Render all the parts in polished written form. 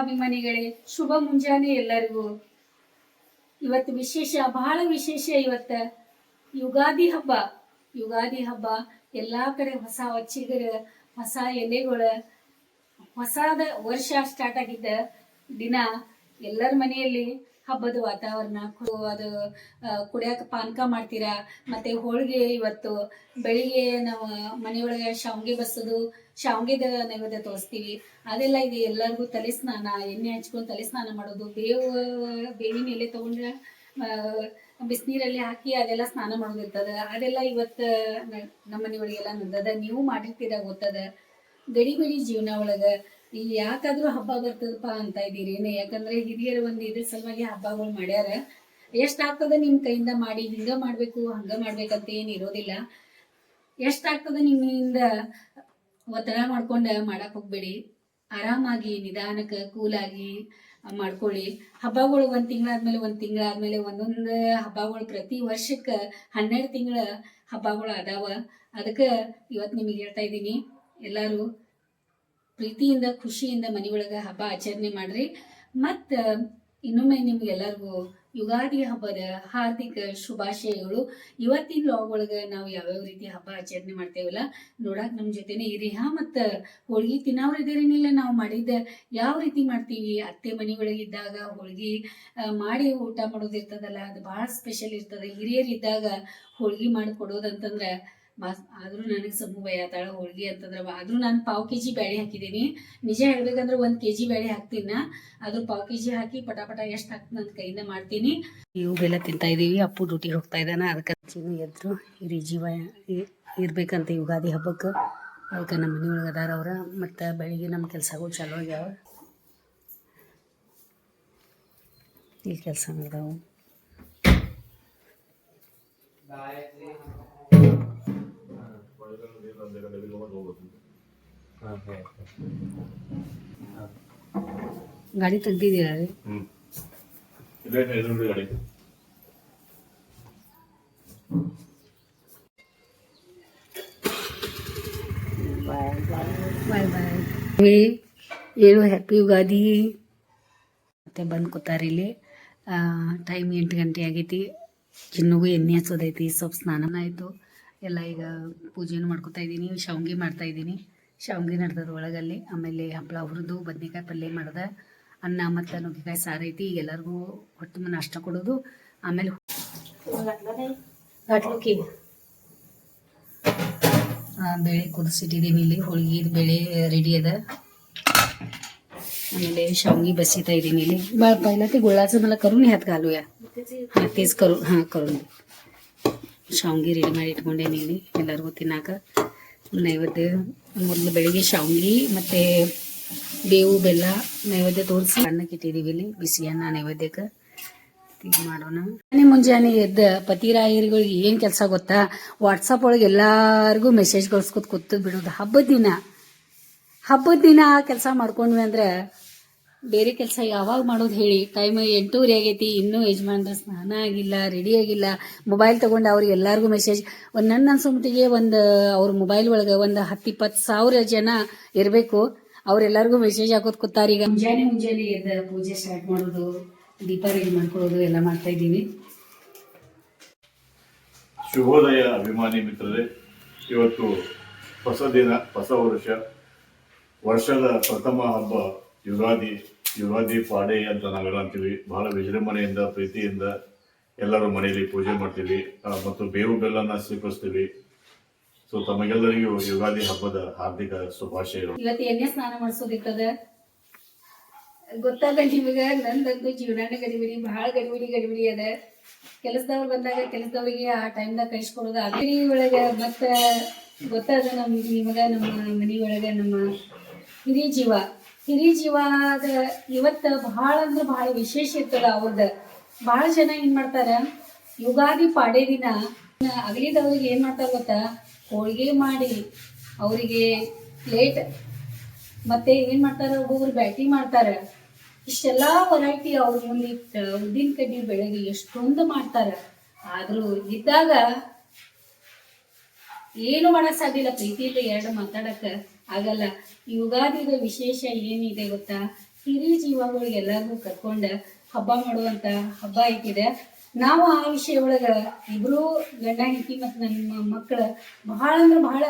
ಅಭಿಮಾನಿಗಳೇ, ಶುಭ ಮುಂಜಾನೆ ಎಲ್ಲರಿಗೂ. ಇವತ್ತು ವಿಶೇಷ, ಬಹಳ ವಿಶೇಷ. ಇವತ್ತು ಯುಗಾದಿ ಹಬ್ಬ. ಯುಗಾದಿ ಹಬ್ಬ ಎಲ್ಲಾ ಕಡೆ ಹೊಸ ಚಿಗುರು, ಹೊಸ ಎಲೆಗಳು, ಹೊಸದ ವರ್ಷ ಸ್ಟಾರ್ಟ್ ಆಗಿದ್ದ ದಿನ ಎಲ್ಲರ ಮನೆಯಲ್ಲಿ ಹಬ್ಬದ ವಾತಾವರಣ. ಅದು ಕುಡಿಯಾಕ ಪಾನಕ ಮಾಡ್ತೀರಾ, ಮತ್ತೆ ಹೋಳಿಗೆ. ಇವತ್ತು ಬೆಳಿಗ್ಗೆ ನಾವು ಮನೆಯೊಳಗೆ ಶಾವಿಗೆ ಬಸೋದು, ಶಾವಿಗೆದ ನೈವೇದ್ಯ ತೋರಿಸ್ತೀವಿ. ಅದೆಲ್ಲ ಇದೆ. ಎಲ್ಲರಿಗೂ ತಲೆ ಸ್ನಾನ, ಎಣ್ಣೆ ಹಚ್ಕೊಂಡು ತಲೆ ಸ್ನಾನ ಮಾಡೋದು, ಬೇವಿನ ಎಲೆ ತಗೊಂಡ್ರೆ ಬಿಸಿನೀರಲ್ಲಿ ಹಾಕಿ ಅದೆಲ್ಲ ಸ್ನಾನ ಮಾಡೋದಿರ್ತದ. ಅದೆಲ್ಲ ಇವತ್ತು ನಮ್ಮ ಮನೆಯೊಳಗೆಲ್ಲ ನಡೆದದ. ನೀವು ಮಾಡಿರ್ತೀರ, ಗೊತ್ತದ. ಗಡಿಬಿಡಿ ಜೀವನ ಒಳಗೆ ಯಾಕಾದ್ರೂ ಹಬ್ಬ ಬರ್ತದಪ್ಪ ಅಂತ ಇದ್ದೀರೇನೆ. ಯಾಕಂದ್ರೆ ಹಿರಿಯರು ಒಂದು ಇದ್ರ ಸಲುವಾಗಿ ಹಬ್ಬಗಳು ಮಾಡ್ಯಾರ. ಎಷ್ಟಾಗ್ತದ ನಿಮ್ಮ ಕೈಯಿಂದ ಮಾಡಿ, ಹಿಂಗ ಮಾಡ್ಬೇಕು ಹಂಗ ಮಾಡ್ಬೇಕಂತ ಏನು ಇರೋದಿಲ್ಲ. ಎಷ್ಟಾಗ್ತದ ನಿಮ್ಮಿಂದ ಒತ್ತಡ ಮಾಡ್ಕೊಂಡ ಮಾಡಕ್ ಹೋಗ್ಬೇಡಿ. ಆರಾಮಾಗಿ ನಿಧಾನಕ್ಕೆ ಕೂಲಾಗಿ ಮಾಡ್ಕೊಳ್ಳಿ. ಹಬ್ಬಗಳು ಒಂದ್ ತಿಂಗಳಾದ್ಮೇಲೆ ಒಂದೊಂದು ಹಬ್ಬಗಳು ಪ್ರತಿ ವರ್ಷಕ್ಕೆ 12 ತಿಂಗಳ ಹಬ್ಬಗಳು ಅದಾವ. ಅದಕ್ಕೆ ಇವತ್ತು ನಿಮಗೆ ಹೇಳ್ತಾ ಇದ್ದೀನಿ, ಎಲ್ಲರೂ ಪ್ರೀತಿಯಿಂದ ಖುಷಿಯಿಂದ ಮನೆಯೊಳಗೆ ಹಬ್ಬ ಆಚರಣೆ ಮಾಡ್ರಿ. ಮತ್ತು ಇನ್ನೊಮ್ಮೆ ನಿಮ್ಗೆಲ್ಲರಿಗೂ ಯುಗಾದಿ ಹಬ್ಬದ ಹಾರ್ದಿಕ ಶುಭಾಶಯಗಳು. ಇವತ್ತಿನ ಲಾಗ್ ಒಳಗೆ ನಾವು ಯಾವ್ಯಾವ ರೀತಿ ಹಬ್ಬ ಆಚರಣೆ ಮಾಡ್ತೇವಲ್ಲ ನೋಡಕ್ ನಮ್ಮ ಜೊತೆನೇ ಇರಿ. ಮತ್ತು ಹೋಳ್ಗಿ ತಿನ್ನೋರು ಇದ್ದೀರೇನಿಲ್ಲ, ನಾವು ಮಾಡಿದ್ದ ಯಾವ ರೀತಿ ಮಾಡ್ತೀವಿ. ಅತ್ತೆ ಮನೆಯೊಳಗಿದ್ದಾಗ ಹೋಳ್ಗಿ ಮಾಡಿ ಊಟ ಮಾಡೋದಿರ್ತದಲ್ಲ, ಅದು ಭಾಳ ಸ್ಪೆಷಲ್ ಇರ್ತದೆ. ಹಿರಿಯರಿದ್ದಾಗ ಹೋಳ್ಗಿ ಮಾಡಿ ಕೊಡೋದಂತಂದ್ರೆ ಆದ್ರೂ ನನಗೆ ಸಮೂ ಭಯತಾಳ ಹೋಳ್ಗಿ ಅಂತಂದ್ರೆ. ಆದ್ರೂ ನಾನು 1/4 kg ಬ್ಯಾಳಿ ಹಾಕಿದ್ದೀನಿ. ನಿಜ ಹೇಳ್ಬೇಕಂದ್ರೆ 1 kg ಬ್ಯಾಳಿ ಹಾಕ್ತೀನಿ. ಅದು 1/4 kg ಹಾಕಿ ಪಟಾಪಟ ಎಷ್ಟು ಹಾಕ್ತೀನಿ ನನ್ನ ಕೈಯಿಂದ ಮಾಡ್ತೀನಿ. ಇವು ಬೆಲ್ಲ ತಿಂತಾ ಇದೀವಿ. ಅಪ್ಪು ಡ್ಯೂಟಿಗೆ ಹೋಗ್ತಾ ಇದ್ದಾನೆ. ಅದಕ್ಕೆ ಎದ್ರು ಹಿರಿ ಜೀವ ಇರ್ಬೇಕಂತ ಯುಗಾದಿ ಹಬ್ಬಕ್ಕೆ. ಅದಕ್ಕೆ ನಮ್ಮ ಮನೆಯೊಳಗೆ ಅದಾರ ಅವ್ರ. ಮತ್ತು ಬೆಳಿಗ್ಗೆ ನಮ್ಮ ಕೆಲಸಗಳು ಚಾಲು ಆಗ್ಯಾವ. ಈ ಕೆಲಸ ಮಾಡಿದವು. ಗಾಡಿ ತೆಗ್ದಿದ್ದೀರಾ ರೀ? ಬಾಯ್ ಬಾಯ್. ಏನು ಹ್ಯಾಪಿ ಯುಗಾದಿ. ಮತ್ತೆ ಬಂದು ಕೂತಾರೆ ಇಲ್ಲಿ. ಟೈಮ್ 8 ಗಂಟೆ ಆಗೈತಿ. ಚಿನ್ನಗೂ ಎಣ್ಣೆ ಹಚ್ಚೋದೈತಿ, ಸ್ವಲ್ಪ ಸ್ನಾನ ಆಯಿತು ಎಲ್ಲ. ಈಗ ಪೂಜೆನೂ ಮಾಡ್ಕೊತಾ ಇದ್ದೀನಿ. ಶಾವಿಗೆ ಮಾಡ್ತಾಯಿದ್ದೀನಿ. ಶಾವಿಗೆ ನಡ್ದದ ಒಳಗಲ್ಲಿ. ಆಮೇಲೆ ಹಪ್ಪಳ ಹುರಿದು ಬದ್ನೆಕಾಯಿ ಪಲ್ಯ ಮಾಡ್ದೆ. ಅನ್ನ ಮತ್ತು ನುಗ್ಗೆಕಾಯಿ ಸಾರು ಐತಿ. ಈಗ ಎಲ್ಲರಿಗೂ ಹೊಟ್ಟೆ ನಾಷ್ಟ ಕೊಡೋದು. ಆಮೇಲೆ ಗಟ್ಲುಕ್ಕಿ ಬೇಳೆ ಕುದಿಸಿಟ್ಟಿದ್ದೀನಿ. ಇಲ್ಲಿ ಹೋಳಿಗೆ ಬೇಳೆ ರೆಡಿ ಅದ. ಆಮೇಲೆ ಶಾವಿಗೆ ಬಸಿತಾ ಇದ್ದೀನಿ ಇಲ್ಲಿ. ಪೈಲತಿ ಗುಳ್ಳಾಸ ಮೇಲೆ ಕರುಣಿ ಹತ್ತು ಗಾಲು ತೀಸ್ ಕರುಣಿ ಶಾವಿಗೆ ರೆಡಿ ಮಾಡಿ ಇಟ್ಕೊಂಡೇನಿ ಇಲ್ಲಿ ಎಲ್ಲರಿಗೂ ತಿನ್ನಾಕ. ನೈವೇದ್ಯ ಮೊದಲು ಬೆಳಿಗ್ಗೆ ಶಾವಿಗೆ ಮತ್ತು ಬೇವು ಬೆಲ್ಲ ನೈವೇದ್ಯ ತೋರಿಸಿ ಅನ್ನಕ್ಕೆ ಇಟ್ಟಿದ್ದೀವಿ ಇಲ್ಲಿ. ಬಿಸಿ ಅನ್ನ ನೈವೇದ್ಯಕ್ಕೆ ಮಾಡೋಣ. ಮುಂಜಾನೆ ಎದ್ದ ಪತಿರಾಯರಿಗಳಿಗೆ ಏನು ಕೆಲಸ ಗೊತ್ತಾ? ವಾಟ್ಸಪ್ ಒಳಗೆ ಎಲ್ಲರಿಗೂ ಮೆಸೇಜ್ ಕಳ್ಸ್ಕೊತ ಕೂತು ಬಿಡೋದು. ಹಬ್ಬದ ದಿನ ಕೆಲಸ ಮಾಡ್ಕೊಂಡ್ವಿ ಅಂದ್ರೆ ಬೇರೆ ಕೆಲಸ ಯಾವಾಗ ಮಾಡೋದು ಹೇಳಿ? ಟೈಮ್ 8:30 ಆಗೈತಿ. ಇನ್ನೂ ಯಜಮಾನ್ರ ಸ್ನಾನ ಆಗಿಲ್ಲ, ರೆಡಿ ಆಗಿಲ್ಲ. ಮೊಬೈಲ್ ತೊಗೊಂಡು ಅವ್ರಿಗೆ ಎಲ್ಲರಿಗೂ ಮೆಸೇಜ್. ನನ್ನ ಅನ್ಸೋಮಟ್ಟಿಗೆ ಅವ್ರ ಮೊಬೈಲ್ ಒಳಗೆ 10-20 ಸಾವಿರ ಜನ ಇರಬೇಕು. ಅವ್ರೆಲ್ಲರಿಗೂ ಮೆಸೇಜ್ ಹಾಕೋದು ಕೂತಾರೆ. ಈಗ ಮುಂಜಾನೆ ಎದ್ದು ಪೂಜೆ ಸ್ಟಾರ್ಟ್ ಮಾಡೋದು, ದೀಪ ರೆಡಿ ಮಾಡ್ಕೊಳ್ಳೋದು ಎಲ್ಲ ಮಾಡ್ತಾ ಇದ್ದೀವಿ. ಶುಭೋದಯ ಅಭಿಮಾನಿ ಮಿತ್ರರೇ. ಇವತ್ತು ಹೊಸ ದಿನ, ಹೊಸ ವರ್ಷದ ಪ್ರಥಮ ಹಬ್ಬ ಯುಗಾದಿ ಪಾಡೆ ಅಂತ ನಾವೆಲ್ಲ ಅಂತೀವಿ. ಬಹಳ ವಿಜೃಂಭಣೆಯಿಂದ ಪ್ರೀತಿಯಿಂದ ಎಲ್ಲರೂ ಮನೆಯಲ್ಲಿ ಪೂಜೆ ಮಾಡ್ತೀವಿ ಮತ್ತು ಬೇವು ಬೆಲ್ಲನ ಸ್ವೀಕರಿಸ್ತೀವಿ. ಸೊ ತಮಗೆಲ್ಲರಿಗೂ ಯುಗಾದಿ ಹಬ್ಬದ ಹಾರ್ದಿಕ ಶುಭಾಶಯಗಳು. ಇವತ್ತು ಎಣ್ಣೆ ಸ್ನಾನ ಮಾಡಿಸೋದಿರ್ತದ, ಗೊತ್ತಾದ ನಿಮಗೆ. ನಂದಂತೂ ಜೀವನಾನೇ ಗಡಿಬಿಡಿ, ಬಹಳ ಗಡಿಬಿಡಿ ಅದ. ಕೆಲಸದವ್ರು ಬಂದಾಗ ಕೆಲಸದವ್ರಿಗೆ ಆ ಟೈಮ್ದಾಗ ಕಳಿಸ್ಕೊಡೋದು. ಅಗಡಿ ಒಳಗೆ ಮತ್ತೆ ಗೊತ್ತಾದ ನಿಮಗೆ ನಮ್ಮ ಮನೆಯೊಳಗೆ ನಮ್ಮ ಹಿರಿ ಜೀವದ ಇವತ್ತು ಬಹಳ ಅಂದ್ರೆ ಬಹಳ ವಿಶೇಷ ಇರ್ತದ ಅವ್ರದ್ದು. ಬಹಳ ಜನ ಏನ್ ಮಾಡ್ತಾರ, ಯುಗಾದಿ ಪಾಡೆ ದಿನ ಅಗಲಿದವ್ರಿಗೆ ಏನ್ ಮಾಡ್ತಾರ ಗೊತ್ತಾ? ಹೋಳಿಗೆ ಮಾಡಿ ಅವರಿಗೆ ಪ್ಲೇಟ್ ಮತ್ತೆ ಏನ್ ಮಾಡ್ತಾರ, ಒಬ್ಬೊಬ್ರು ಬ್ಯಾಟಿ ಮಾಡ್ತಾರ. ಇಷ್ಟೆಲ್ಲಾ ವೆರೈಟಿ ಅವ್ರ ಮುಂದೆ ಉದ್ದಿನ ಕಡ್ಡಿ ಬೆಳಗ್ಗೆ ಎಷ್ಟೊಂದು ಮಾಡ್ತಾರ. ಆದ್ರೂ ಇದ್ದಾಗ ಏನು ಮಾಡಕ್ ಸಾಧ್ಯ ಇಲ್ಲ. ಪ್ರೀತಿಯಿಂದ ಎರಡು ಮಾತಾಡಕ್ ಆಗಲ್ಲ. ಯುಗಾದಿದ ವಿಶೇಷ ಏನಿದೆ ಗೊತ್ತಾ? ಹಿರಿಯ ಜೀವಗಳಿಗೆ ಎಲ್ಲರಿಗೂ ಕರ್ಕೊಂಡ ಹಬ್ಬ ಮಾಡುವಂತ ಹಬ್ಬ ಐತಿದೆ. ನಾವು ಆ ವಿಷಯ ಒಳಗ ಇಬ್ರು ಗಂಡ ಹೆಂಡತಿ ಮತ್ತು ನಮ್ಮ ಮಕ್ಕಳ ಬಹಳ ಅಂದ್ರೆ ಬಹಳ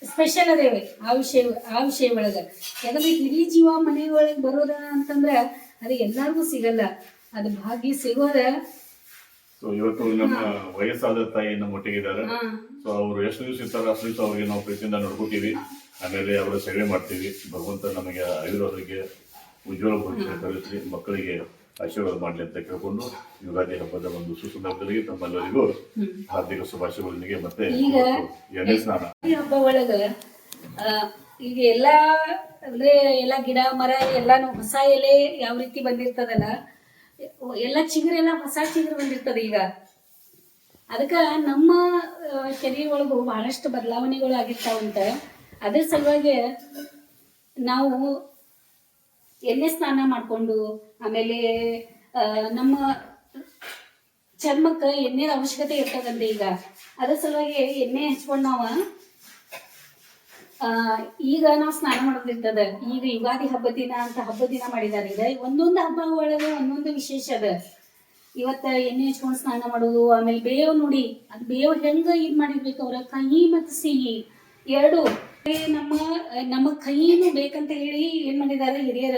ಸ್ಪೆಷಲ್ ಅದೇವೆ ಆ ವಿಷಯ ಒಳಗ. ಯಾಕಂದ್ರೆ ಹಿರಿಯ ಜೀವ ಮನೆಯೊಳಗೆ ಬರೋದ ಅಂತಂದ್ರ ಅದು ಎಲ್ಲರಿಗೂ ಸಿಗಲ್ಲ, ಅದು ಭಾಗ್ಯ ಸಿಗೋದ. ಸೊ ಇವತ್ತು ನಮ್ಮ ವಯಸ್ಸಾದ ತಾಯಿ ನಮ್ಮ ಒಟ್ಟಿಗಿದ್ದಾರೆ. ಸೊ ಅವ್ರು ಎಷ್ಟು ದಿವಸ ಇರ್ತಾರೆ ಅಷ್ಟು ದಿವಸ ಅವ್ರಿಗೆ ನಾವು ಪ್ರೀತಿಯಿಂದ ನೋಡ್ಕೋತೀವಿ, ಆಮೇಲೆ ಅವರ ಸೇವೆ ಮಾಡ್ತೀವಿ. ಭಗವಂತ ನಮಗೆ ಆಯುರ್ವೇದಕ್ಕೆ ಉಜ್ವಲ ಭವಿಷ್ಯ ಕಲಿಸಿ ಮಕ್ಕಳಿಗೆ ಆಶೀರ್ವಾದ ಮಾಡಲಿ ಅಂತ ಕೇಳ್ಕೊಂಡು ಯುಗಾದಿ ಹಬ್ಬದ ಒಂದು ಸುಸಂದರ್ಭದಲ್ಲಿ ತಮ್ಮೆಲ್ಲರಿಗೂ ಹಾರ್ದಿಕ ಶುಭಾಶಯಗಳೊಂದಿಗೆ ಮತ್ತೆ ಎಣ್ಣೆ ಸ್ನಾನ ಹಬ್ಬ ಒಳಗ ಈಗ ಎಲ್ಲಾ ಅಂದ್ರೆ ಎಲ್ಲಾ ಗಿಡ ಮರ ಎಲ್ಲಾನು ಹೊಸ ಎಲೆ ಯಾವ ರೀತಿ ಬಂದಿರ್ತದಲ್ಲ, ಎಲ್ಲ ಚಿಗುರೆಲ್ಲ ಹೊಸ ಚಿಗುರು ಬಂದಿರ್ತದೆ. ಈಗ ಅದಕ್ಕ ನಮ್ಮ ಶರೀರ ಒಳಗು ಬಹಳಷ್ಟು ಬದಲಾವಣೆಗಳು ಆಗಿರ್ತಾವಂತ. ಅದ್ರ ಸಲುವಾಗಿ ನಾವು ಎಣ್ಣೆ ಸ್ನಾನ ಮಾಡ್ಕೊಂಡು, ಆಮೇಲೆ ನಮ್ಮ ಚರ್ಮಕ್ಕೆ ಎಣ್ಣೆ ಅವಶ್ಯಕತೆ ಇರ್ತದಂತೆ. ಈಗ ಅದ್ರ ಸಲುವಾಗಿ ಎಣ್ಣೆ ಹಚ್ಕೊಂಡು ಈಗ ನಾವು ಸ್ನಾನ ಮಾಡೋದಿರ್ತದ. ಈಗ ಯುಗಾದಿ ಹಬ್ಬದ ದಿನ ಅಂತ ಹಬ್ಬದ ದಿನ ಮಾಡಿದಾರೆ. ಈಗ ಒಂದೊಂದು ಹಬ್ಬ ಒಳಗೆ ಒಂದೊಂದು ವಿಶೇಷ ಅದ. ಇವತ್ತ ಎಣ್ಣೆ ಹಚ್ಕೊಂಡು ಸ್ನಾನ ಮಾಡೋದು, ಆಮೇಲೆ ಬೇವು ನೋಡಿ, ಅದು ಬೇವು ಹೆಂಗ ಇದ್ ಮಾಡಿರ್ಬೇಕು ಅವ್ರ ಕಹಿ ಮತ್ತು ಸಿಹಿ ಎರಡು. ನಮ್ಮ ಕಹಿನೂ ಬೇಕಂತ ಹೇಳಿ ಏನ್ ಮಾಡಿದಾರೆ ಹಿರಿಯರ,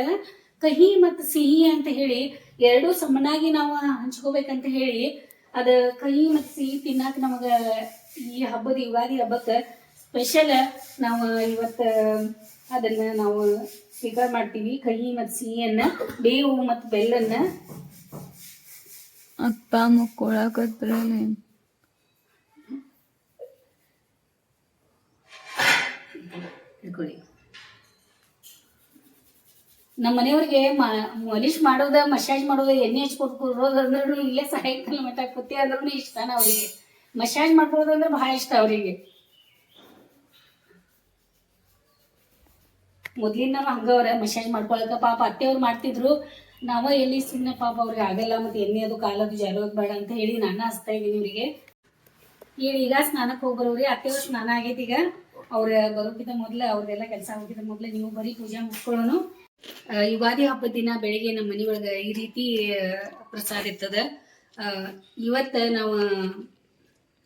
ಕಹಿ ಮತ್ತು ಸಿಹಿ ಅಂತ ಹೇಳಿ ಎರಡೂ ಸಮನಾಗಿ ನಾವು ಹಂಚ್ಕೋಬೇಕಂತ ಹೇಳಿ ಅದ ಕಹಿ ಮತ್ತು ಸಿಹಿ ತಿನ್ನಾಕ ನಮಗ ಈ ಹಬ್ಬದ ಯುಗಾದಿ ಹಬ್ಬಕ್ಕೆ ಸ್ಪೆಷಲ್ ನಾವು ಇವತ್ತ ಅದನ್ನ ನಾವು ಸ್ವೀಕಾರ ಮಾಡ್ತೀವಿ. ಕಹಿ ಮತ್ತು ಸಿಹಿಯನ್ನ, ಬೇವು ಮತ್ತು ಬೆಲ್ಲನ್ನ. ಅಪ್ಪ ಮುಕ್ಕೊಳಕತ್ ಬರಲ್ಲ. ನಮ್ಮ ಮನೆಯವ್ರಿಗೆ ಮಾಲಿಶ್ ಮಾಡೋದ, ಮಸಾಜ್ ಮಾಡೋದ, ಎಣ್ಣೆ ಹಚ್ಕೊಟ್ಕೊಡೋದು ಅಂದ್ರೂ ಇಲ್ಲೇ ಸಾಯಂಕಾಲ ಮಠ ಕೂತಿ ಅಂದ್ರೂ ಇಷ್ಟನ ಅವರಿಗೆ. ಮಸಾಜ್ ಮಾಡ್ಕೊಳ್ಳೋದು ಅಂದ್ರೆ ಬಹಳ ಇಷ್ಟ ಅವರಿಗೆ. ಮೊದ್ಲಿನ ಹಂಗವ್ರ ಮಸಾಜ್ ಮಾಡ್ಕೊಳಕ ಪಾಪ ಅತ್ತೆಯವ್ರು ಮಾಡ್ತಿದ್ರು. ನಾವ ಎಲ್ಲಿ ಸುಮ್ಮನೆ ಪಾಪ ಅವ್ರಿಗೆ ಆಗಲ್ಲ, ಮತ್ತೆ ಎಣ್ಣೆ ಅದು ಕಾಲದು ಜಾರೋದು ಬೇಡ ಅಂತ ಹೇಳಿ ನಾನು ಹಚ್ತಾ ಇದ್ದೀನಿ ಇವರಿಗೆ. ಈಗ ಸ್ನಾನಕ್ಕೆ ಹೋಗಿ ಬರೋರಿ. ಅತ್ತೆಯವ್ರು ಸ್ನಾನ ಆಗೈತಿ. ಈಗ ಅವ್ರ ಬರೋಕ್ಕಿಂತ ಮೊದ್ಲು ಅವ್ರದೆಲ್ಲ ಕೆಲಸ ಆಗೋಕ್ಕಿಂತ ಮೊದ್ಲು ನೀವು ಬರೀ ಪೂಜೆ ಮುಗಿಸ್ಕೊಳ್ಳೋನು. ಯುಗಾದಿ ಹಬ್ಬದ ದಿನ ಬೆಳಿಗ್ಗೆ ನಮ್ಮ ಮನೆಯೊಳಗೆ ಈ ರೀತಿ ಪ್ರಸಾದ ಇರ್ತದ. ಇವತ್ತು ನಾವು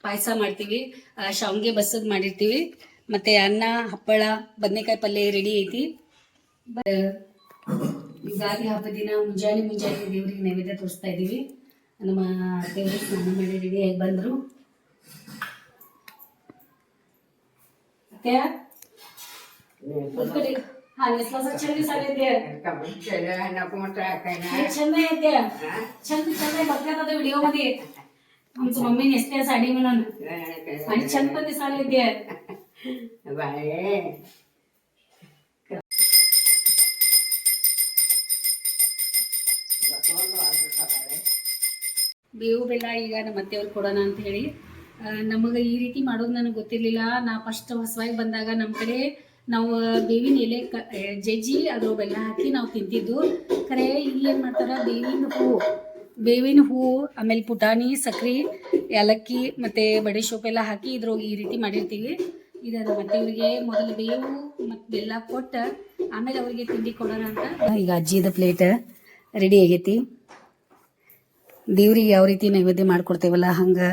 ಪಾಯಸ ಮಾಡ್ತೀವಿ, ಶಾವಿಗೆ ಬಸದ್ ಮಾಡಿರ್ತೀವಿ, ಮತ್ತೆ ಅನ್ನ, ಹಪ್ಪಳ, ಬದನೆಕಾಯಿ ಪಲ್ಯ ರೆಡಿ ಐತಿ. ಯುಗಾದಿ ಹಬ್ಬದ ದಿನ ಮುಂಜಾನೆ ದೇವ್ರಿಗೆ ನೈವೇದ್ಯ ತೋರಿಸ್ತಾ ಇದ್ದೀವಿ. ನಮ್ಮ ದೇವ್ರಿಗೆ ಸ್ನಾನ ಮಾಡಿ ರೆಡಿಯಾಗಿ ಬಂದರು. ಚಂದ ಐತೆ, ಚಂದ बघतात व्हिडिओ मध्ये आमची मम्मी नेसते साडी म्हणून आणि छान पण दिसायला येते. ಬೇವು ಬೆಲ್ಲ ಈಗ ನಮ್ಮ ಅತ್ತೆಯವ್ರು ಕೊಡೋಣ ಅಂತ ಹೇಳಿ. ನಮಗೆ ಈ ರೀತಿ ಮಾಡೋದು ನನಗೆ ಗೊತ್ತಿರಲಿಲ್ಲ. ನಾ ಫಸ್ಟ್ ಹೊಸವಾಗಿ ಬಂದಾಗ ನಮ್ಮ ಕಡೆ ನಾವು ಬೇವಿನ ಎಲೆ ಜಜ್ಜಿ ಅದ್ರ ಬೆಲ್ಲ ಹಾಕಿ ನಾವು ತಿಂತಿದ್ದು. ಖರೆ ಇಲ್ಲಿ ಏನು ಮಾಡ್ತಾರೆ, ಬೇವಿನ ಹೂವು ಆಮೇಲೆ ಪುಟಾಣಿ, ಸಕ್ರೆ, ಏಲಕ್ಕಿ ಮತ್ತು ಬಡೆ ಸೊಪ್ಪೆಲ್ಲ ಹಾಕಿ ಇದ್ರೊಳಗೆ ಈ ರೀತಿ ಮಾಡಿರ್ತೀವಿ. ಇದನ್ನು ಮತ್ತೆ ಇವರಿಗೆ ಮೊದಲು ಬೇವು ಮತ್ತು ಬೆಲ್ಲ ಕೊಟ್ಟು ಆಮೇಲೆ ಅವರಿಗೆ ತಿಂಡಿ ಕೊಡೋಣ ಅಂತ. ಈಗ ಅಜ್ಜಿದ ಪ್ಲೇಟ್ ರೆಡಿ ಆಗೈತಿ. ದೇವ್ರಿಗೆ ಯಾವ ರೀತಿ ನೈವೇದ್ಯ ಮಾಡ್ಕೊಡ್ತೇವಲ್ಲ ಹಂಗೆ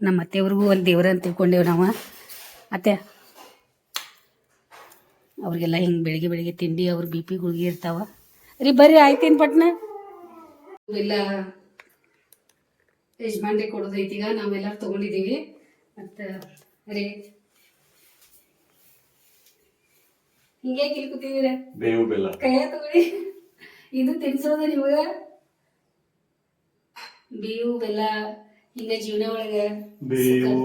ನಮ್ಮ ಅತ್ತೆಯವ್ರಿಗೂ ಒಂದು ದೇವ್ರ ಅಂತ ತಿಳ್ಕೊಂಡೇವು ನಾವು. ಅತ್ತೆ ಅವ್ರಿಗೆಲ್ಲ ಹಿಂಗೆ ಬೆಳಿಗ್ಗೆ ತಿಂಡಿ, ಅವ್ರ ಬಿ ಪಿ ಗುಳಿಗೆ ಇರ್ತಾವ ರೀ. ಬರ್ರಿ ಆಯ್ತೇನು ಪಟ್ನ ಎಲ್ಲ ಯಜಮಾನ್ರಿಗೆ ಕೊಡೋದೈತಿ. ಈಗ ನಾವೆಲ್ಲರೂ ತೊಗೊಂಡಿದ್ದೀವಿ. ಮತ್ತು ರೀ ಹಿಂಗೆ ಕಿಲ್ಕುತ್ತಿದ್ದೀರ ಬೇವು ಬೆಲ್ಲ ಕೈಯ ತಗೊಳ್ಳಿ. ಇದು ತಿನ್ಸೋದು ನಿಮಗೆ ಬೇವು ಬೆಲ್ಲ. ಹಿಂಗ ಜೀವನ ಒಳಗೆ ಬೇವು